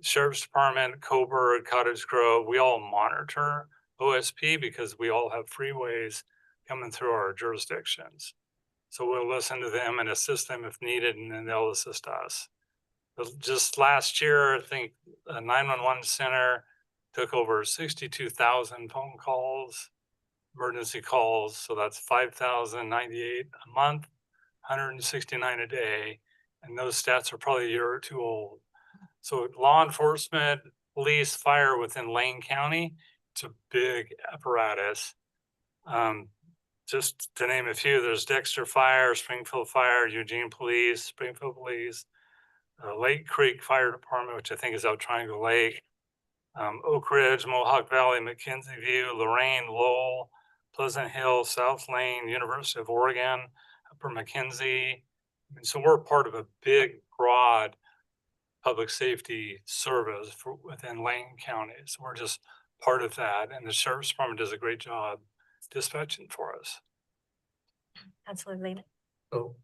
Sheriff's Department, Coburg, Cottage Grove, we all monitor OSP because we all have freeways coming through our jurisdictions. So we'll listen to them and assist them if needed, and then they'll assist us. But just last year, I think the 911 center took over 62,000 phone calls, emergency calls. So that's 5,098 a month, 169 a day. And those stats are probably a year or two old. So law enforcement, police, fire within Lane County, it's a big apparatus. Just to name a few, there's Dexter Fire, Springfield Fire, Eugene Police, Springfield Police, Lake Creek Fire Department, which I think is out Triangle Lake, Oak Ridge, Mohawk Valley, McKenzie View, Lorraine, Lowell, Pleasant Hill, South Lane, University of Oregon, Upper McKenzie. And so we're part of a big, broad public safety service within Lane County. So we're just part of that. And the Sheriff's Department does a great job dispatching for us. Councilor Lehman. So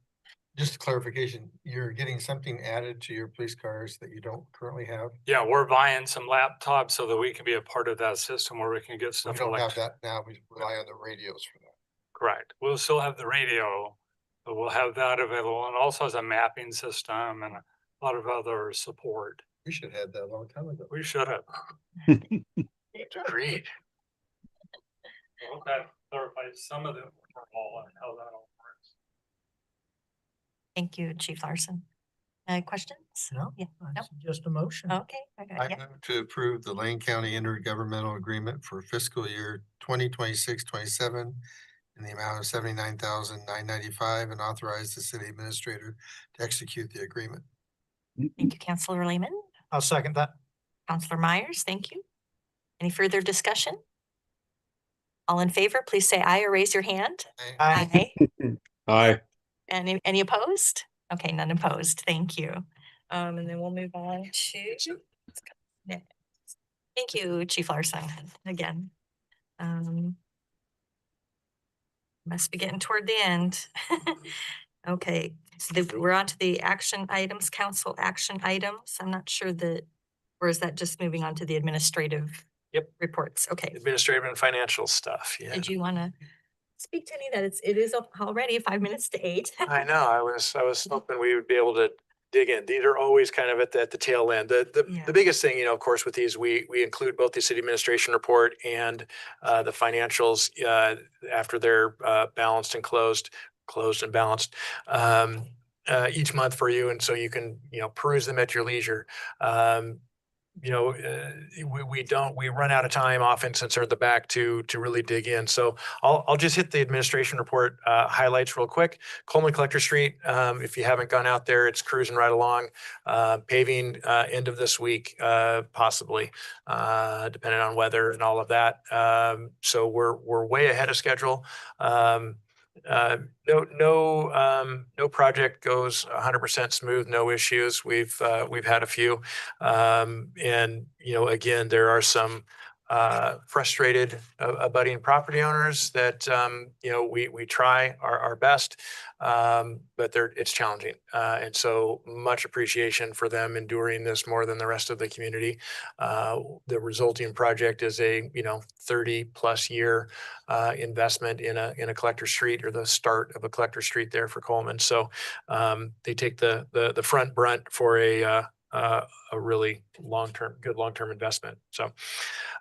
just a clarification, you're getting something added to your police cars that you don't currently have? Yeah, we're buying some laptops so that we can be a part of that system where we can get We stuff. don't have that now. We rely on the radios for that. Correct. We'll still have the radio, but we'll have that available, and also has a mapping system and a lot of other support. We should have had that a long time ago. We should have. Agreed. I hope that clarifies some of the overall and how that all works. Thank you, Chief Larson. Questions? No, Yeah. I Nope. suggest a motion. Okay. Okay. I Yeah. move to approve the Lane County intergovernmental agreement for fiscal year 2026-27 in the amount of $79,995 and authorize the city administrator to execute the agreement. Thank you, Councilor Lehman. I'll second that. Councilor Myers, thank you. Any further discussion? All in favor, please say aye or raise your hand. Aye. Aye. Any opposed? Okay, none opposed. Thank you. And then we'll move on to next. Thank you, Chief Larson, again. Must be getting toward the end. Okay, so we're on to the action items, council action items. I'm not sure that, or is that just moving on to the administrative? Yep. Reports, okay. Administrative and financial stuff, yeah. Did you want to speak to any that it is already 5 minutes to 8? I know, I was hoping we would be able to dig in. These are always kind of at the tail end. Yeah. The biggest thing, of course, with these, we include both the city administration report and the financials after they're balanced and closed and balanced each month for you. And so you can, peruse them at your leisure. we run out of time often since they're at the back to really dig in. So I'll just hit the administration report highlights real quick. Coleman Collector Street, if you haven't gone out there, it's cruising right along. Paving end of this week, possibly, depending on weather and all of that. So we're way ahead of schedule. No project goes 100% smooth, no issues. We've had a few, and again, there are some frustrated abutting property owners that we try our best, but it's challenging, and so much appreciation for them enduring this more than the rest of the community. The resulting project is a 30+ year investment in a collector street, or the start of a collector street there for Coleman. So they take the front brunt for a really good long-term investment. So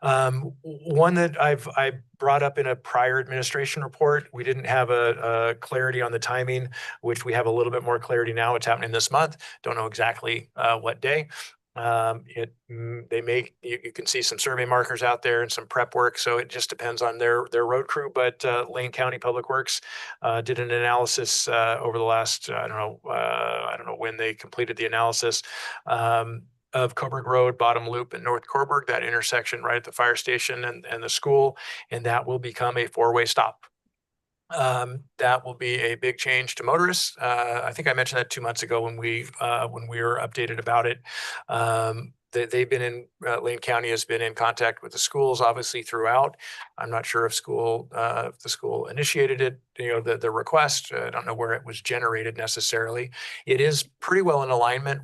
one that I brought up in a prior administration report, we didn't have a clarity on the timing, which we have a little bit more clarity now. It's happening this month. Don't know exactly what day. You can see some survey markers out there and some prep work. So it just depends on their road crew. But Lane County Public Works did an analysis over the last, I don't know when they completed the analysis, of Coburg Road, Bottom Loop, and North Coburg, that intersection right at the fire station and the school, and that will become a 4-way stop. That will be a big change to motorists. I think I mentioned that 2 months ago when we were updated about it. They've been in Lane County has been in contact with the schools, obviously, throughout. I'm not sure if the school initiated it, the request. I don't know where it was generated necessarily. It is pretty well in alignment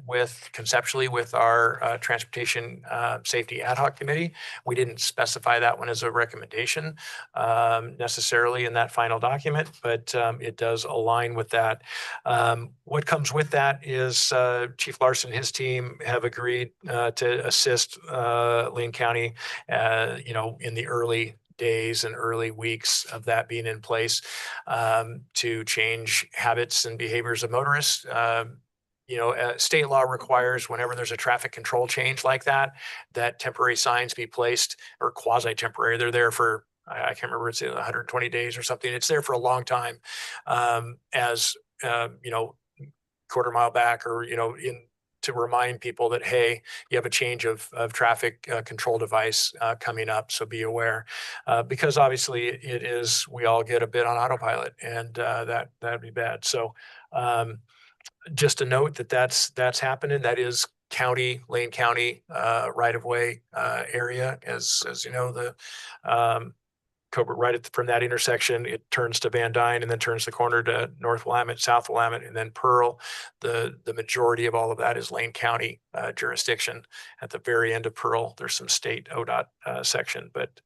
conceptually with our Transportation Safety Ad Hoc Committee. We didn't specify that one as a recommendation necessarily in that final document, but it does align with that. What comes with that is Chief Larson and his team have agreed to assist Lane County, in the early days and early weeks of that being in place, to change habits and behaviors of motorists. State law requires whenever there's a traffic control change like that temporary signs be placed, or quasi-temporary. They're there for, I can't remember, it's 120 days or something. It's there for a long time, as quarter mile back, or to remind people that, hey, you have a change of traffic control device coming up, so be aware. Because obviously we all get a bit on autopilot, and that'd be bad. So just a note that's happening. That is Lane County right-of-way area. As you know, the Coburg, from that intersection, it turns to Van Dyne and then turns the corner to North Willamette, South Willamette, and then Pearl. The majority of all of that is Lane County jurisdiction. At the very end of Pearl, there's some state ODOT section. But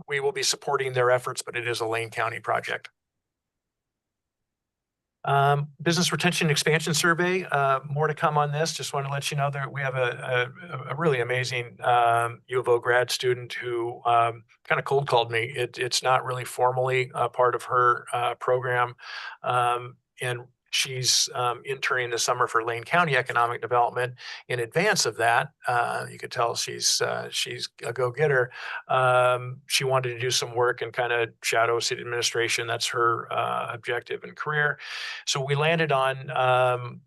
we will be supporting their efforts, but it is a Lane County project. Business retention expansion survey, more to come on this. Just want to let you know that we have a really amazing U of O grad student who kind of cold called me. It's not really formally part of her program, and she's interning this summer for Lane County Economic Development. In advance of that, you could tell she's a go-getter. She wanted to do some work and kind of shadow city administration. That's her objective and career. So we landed on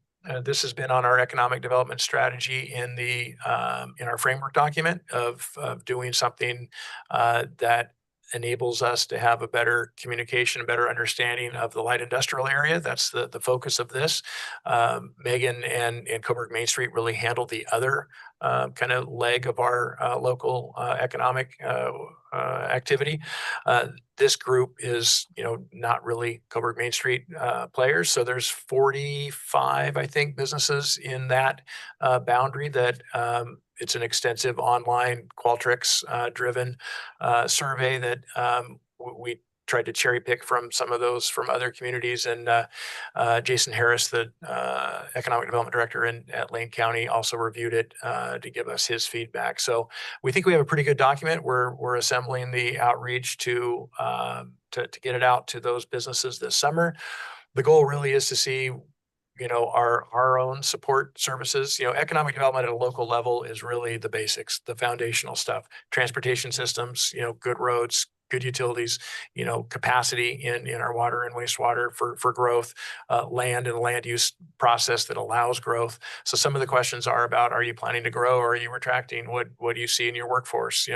this has been on our economic development strategy in our framework document of doing something that enables us to have a better communication, a better understanding of the light industrial area. That's the focus of this. Megan and Coburg Main Street really handled the other kind of leg of our local economic activity. This group is, not really Coburg Main Street players. So there's 45, I think, businesses in that boundary that it's an extensive online Qualtrics driven survey that we tried to cherry pick from some of those from other communities. And Jason Harris, the Economic Development Director at Lane County, also reviewed it to give us his feedback. So we think we have a pretty good document. We're assembling the outreach to get it out to those businesses this summer. The goal really is to see, our own support services. Economic development at a local level is really the basics, the foundational stuff, transportation systems, good roads, good utilities, capacity in our water and wastewater for growth, land and land use process that allows growth. So some of the questions are about, are you planning to grow or are you retracting? What do you see in your workforce?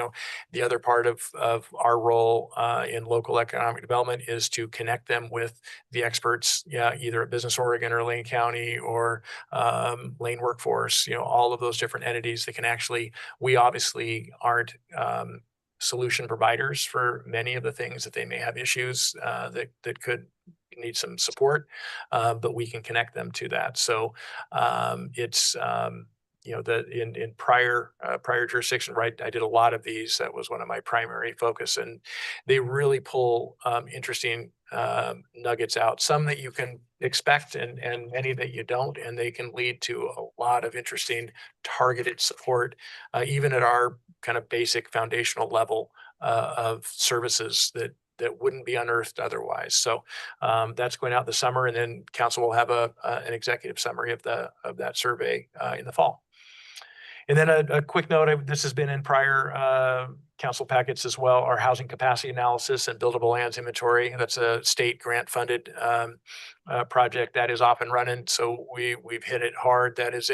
The other part of our role in local economic development is to connect them with the experts, either at Business Oregon or Lane County or Lane Workforce, all of those different entities that can actually, we obviously aren't solution providers for many of the things that they may have issues that could need some support, but we can connect them to that. So it's in prior jurisdiction, right? I did a lot of these. That was one of my primary focus, and they really pull interesting nuggets out. Some that you can expect, and many that you don't, and they can lead to a lot of interesting targeted support, even at our kind of basic foundational level of services that wouldn't be unearthed otherwise. So that's going out this summer, and then council will have an executive summary of that survey in the fall. And then a quick note, this has been in prior council packets as well, our housing capacity analysis and buildable lands inventory. That's a state grant funded project that is off and running. So we've hit it hard. That is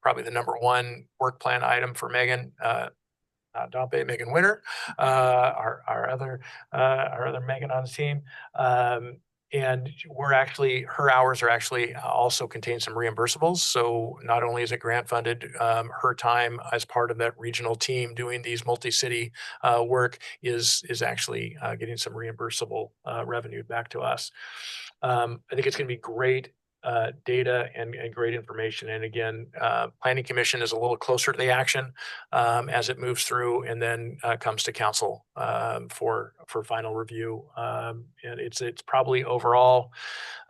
probably the #1 work plan item for Megan. Not Dompe, Megan Winter, our other Megan on the team. And her hours are actually also contain some reimbursables. So not only is it grant funded, her time as part of that regional team doing these multi-city work is actually getting some reimbursable revenue back to us. I think it's going to be great data and great information. And again, Planning Commission is a little closer to the action as it moves through, and then comes to council for final review. And it's probably overall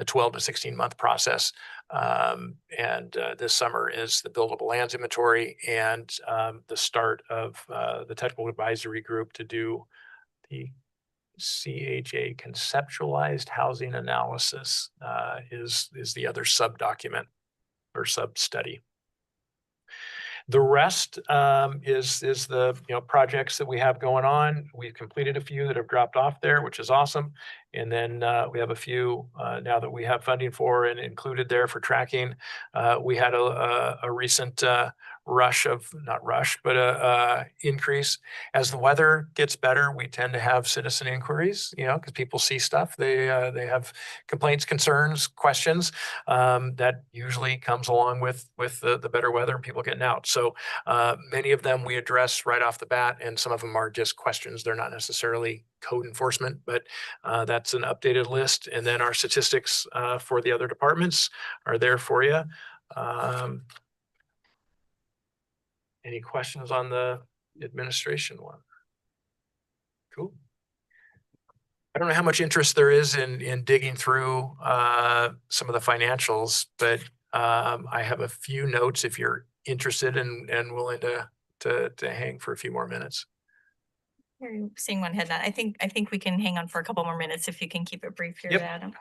a 12 to 16 month process. And this summer is the buildable lands inventory and the start of the technical advisory group to do the CHA conceptualized housing analysis is the other sub document or sub study. The rest is the projects that we have going on. We've completed a few that have dropped off there, which is awesome. And then we have a few now that we have funding for and included there for tracking. We had a recent increase. As the weather gets better, we tend to have citizen inquiries, because people see stuff. They have complaints, concerns, questions that usually comes along with the better weather and people getting out. So many of them we address right off the bat, and some of them are just questions. They're not necessarily code enforcement, but that's an updated list. And then our statistics for the other departments are there for you. Any questions on the administration one? Cool. I don't know how much interest there is in digging through some of the financials, but I have a few notes if you're interested and willing to hang for a few more minutes. You're seeing one head nod. I think we can hang on for a couple more minutes if you can keep it brief here, Yep. Adam.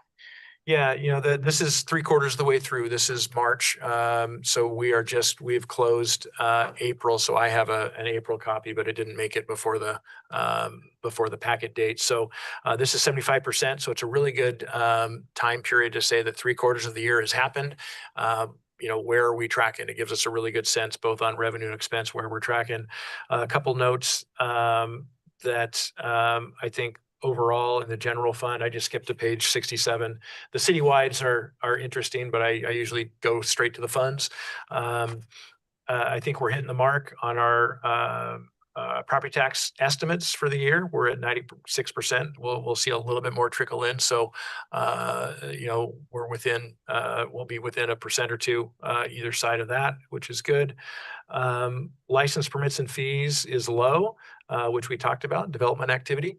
Yeah, this is 3/4 of the way through. This is March. So we've closed April. So I have an April copy, but it didn't make it before the packet date. So this is 75%. So it's a really good time period to say that 3/4 of the year has happened. Where are we tracking? It gives us a really good sense both on revenue and expense where we're tracking. A couple notes that I think overall in the general fund, I just skipped to page 67. The citywides are interesting, but I usually go straight to the funds. I think we're hitting the mark on our property tax estimates for the year. We're at 96%. We'll see a little bit more trickle in. So, we're within, we'll be within 1% or 2 either side of that, which is good. License permits and fees is low, which we talked about, development activity.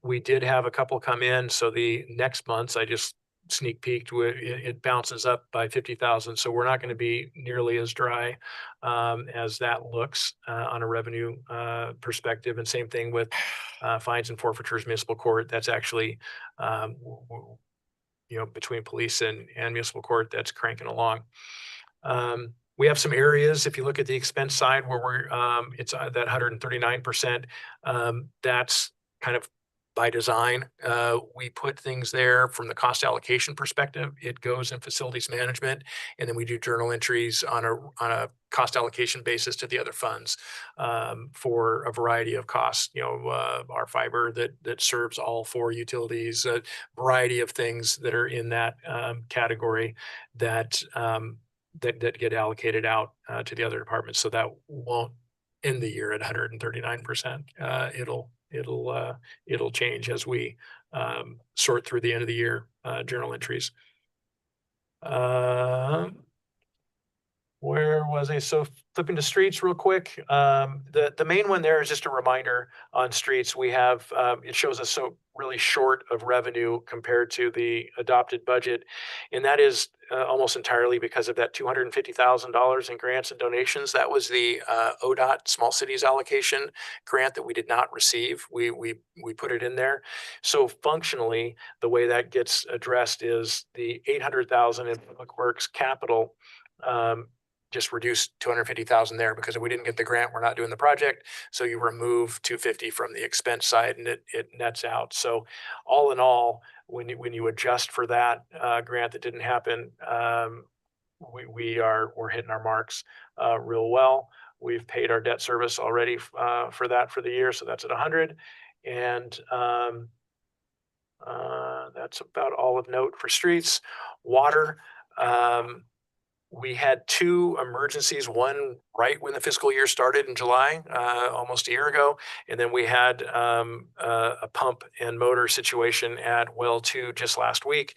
We did have a couple come in. So the next months, I just sneak peeked, it bounces up by 50,000. So we're not going to be nearly as dry as that looks on a revenue perspective. And same thing with fines and forfeitures, municipal court. That's actually, between police and municipal court, that's cranking along. We have some areas, if you look at the expense side where it's that 139%, that's kind of by design. We put things there from the cost allocation perspective. It goes in facilities management, and then we do journal entries on a cost allocation basis to the other funds for a variety of costs. Our fiber that serves all 4 utilities, a variety of things that are in that category that get allocated out to the other departments. So that won't end the year at 139%. It'll change as we sort through the end of the year journal entries. Where was I? So flipping to streets real quick. The main one there is just a reminder on streets. We have, it shows us so really short of revenue compared to the adopted budget. And that is almost entirely because of that $250,000 in grants and donations. That was the ODOT Small Cities Allocation grant that we did not receive. We put it in there. So functionally, the way that gets addressed is the $800,000 in Public Works capital just reduced 250,000 there because if we didn't get the grant, we're not doing the project. So you remove 250 from the expense side and it nets out. So all in all, when you adjust for that grant that didn't happen, we're hitting our marks real well. We've paid our debt service already for that for the year. So that's at 100. And that's about all of note for streets. Water. We had 2 emergencies, one right when the fiscal year started in July, almost a year ago. And then we had a pump and motor situation at well 2 just last week.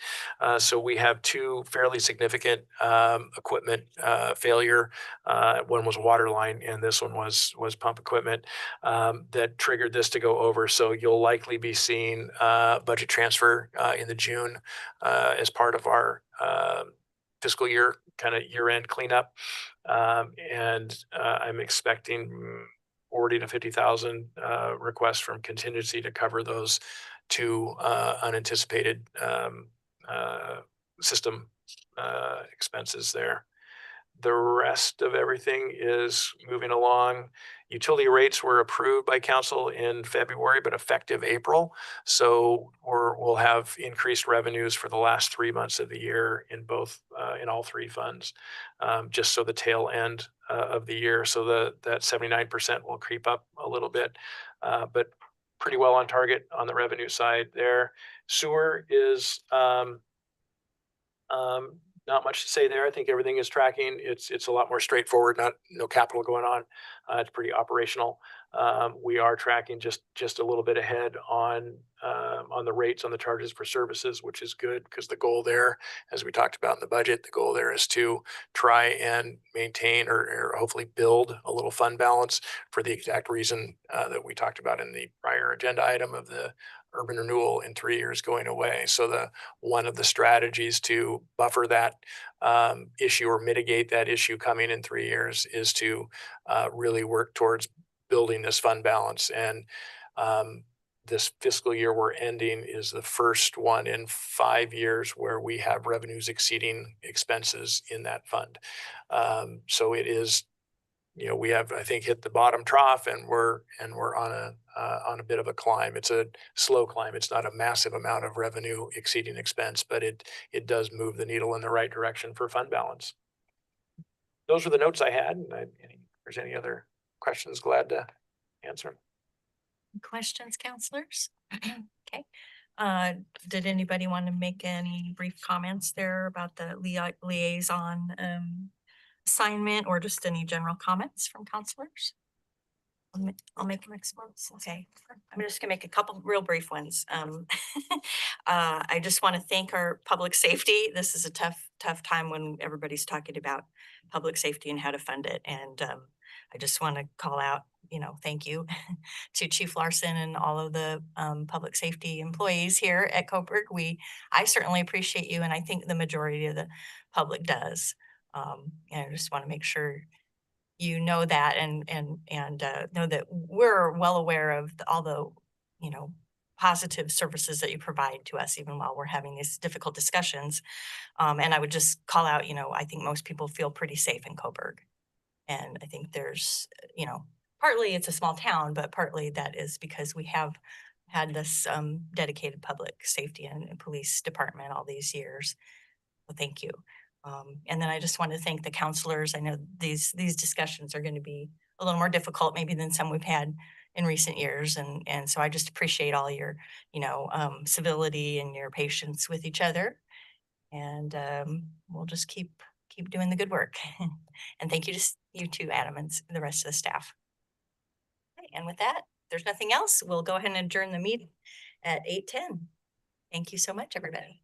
So we have 2 fairly significant equipment failure. One was a water line and this one was pump equipment that triggered this to go over. So you'll likely be seeing budget transfer in the June as part of our fiscal year kind of year-end cleanup. And I'm expecting 40 to 50,000 requests from contingency to cover those 2 unanticipated system expenses there. The rest of everything is moving along. Utility rates were approved by council in February, but effective April. So we'll have increased revenues for the last 3 months of the year in all 3 funds, just so the tail end of the year. So that 79% will creep up a little bit, but pretty well on target on the revenue side there. Sewer is not much to say there. I think everything is tracking. It's a lot more straightforward, no capital going on. It's pretty operational. We are tracking just a little bit ahead on the rates on the charges for services, which is good because the goal there, as we talked about in the budget, the goal there is to try and maintain or hopefully build a little fund balance for the exact reason that we talked about in the prior agenda item of the urban renewal in 3 years going away. So one of the strategies to buffer that issue or mitigate that issue coming in 3 years is to really work towards building this fund balance. And this fiscal year we're ending is the first one in 5 years where we have revenues exceeding expenses in that fund. So it is, we have, I think, hit the bottom trough and we're on a bit of a climb. It's a slow climb. It's not a massive amount of revenue exceeding expense, but it does move the needle in the right direction for fund balance. Those are the notes I had. And if there's any other questions, glad to answer. Questions, counselors? Okay. Did anybody want to make any brief comments there about the liaison assignment or just any general comments from counselors? I'll make next ones. Okay. I'm just gonna make a couple real brief ones. I just want to thank our public safety. This is a tough time when everybody's talking about public safety and how to fund it. And I just want to call out, thank you to Chief Larson and all of the public safety employees here at Coburg. I certainly appreciate you, and I think the majority of the public does. And I just want to make sure you know that and know that we're well aware of all the positive services that you provide to us, even while we're having these difficult discussions. And I would just call out, I think most people feel pretty safe in Coburg. And I think there's, partly it's a small town, but partly that is because we have had this dedicated public safety and police department all these years. Well, thank you. And then I just want to thank the counselors. I know these discussions are going to be a little more difficult maybe than some we've had in recent years. And so I just appreciate all your, civility and your patience with each other. And we'll just keep doing the good work. And thank you to you too, Adam, and the rest of the staff. Okay, and with that, if there's nothing else, we'll go ahead and adjourn the meeting at 8:10. Thank you so much, everybody.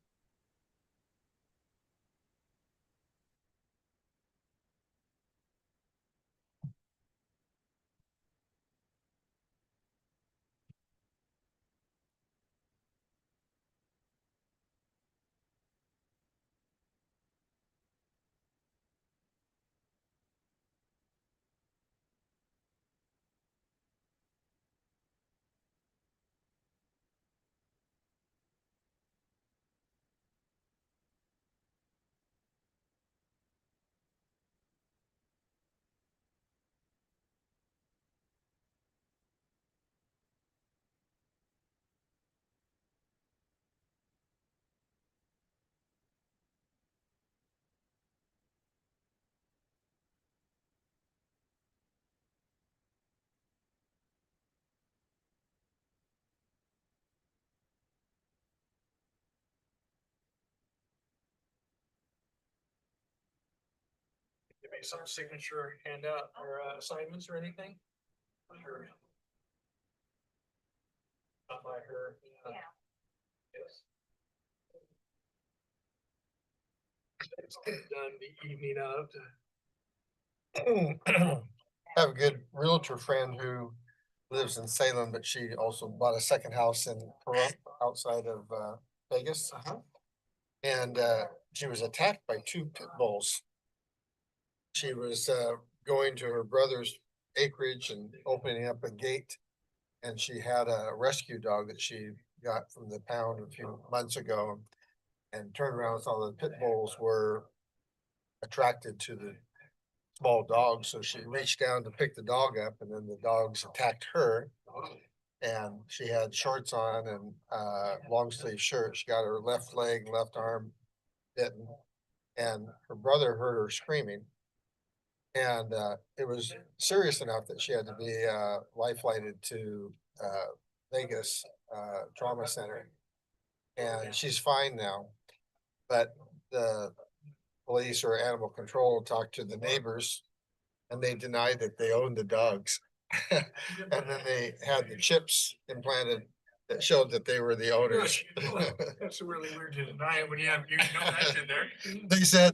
Give me some signature handout or assignments or anything? Sure. Not by her. Yeah. Yes. It's done the evening of. Have a good realtor friend who lives in Salem, but she also bought a second house in Pahrump outside of Vegas. And she was attacked by 2 pit bulls. She was going to her brother's acreage and opening up a gate. And she had a rescue dog that she got from the pound a few months ago. And turned around and saw the pit bulls were attracted to the small dog. So she reached down to pick the dog up, and then the dogs attacked her. And she had shorts on and long sleeve shirt. She got her left leg, left arm bitten. And her brother heard her screaming. And it was serious enough that she had to be life flighted to Vegas Trauma Center. And she's fine now. But the police or animal control talked to the neighbors, and they denied that they owned the dogs. And then they had the chips implanted that showed that they were the owners. That's really weird to deny it when you know that's in there. They said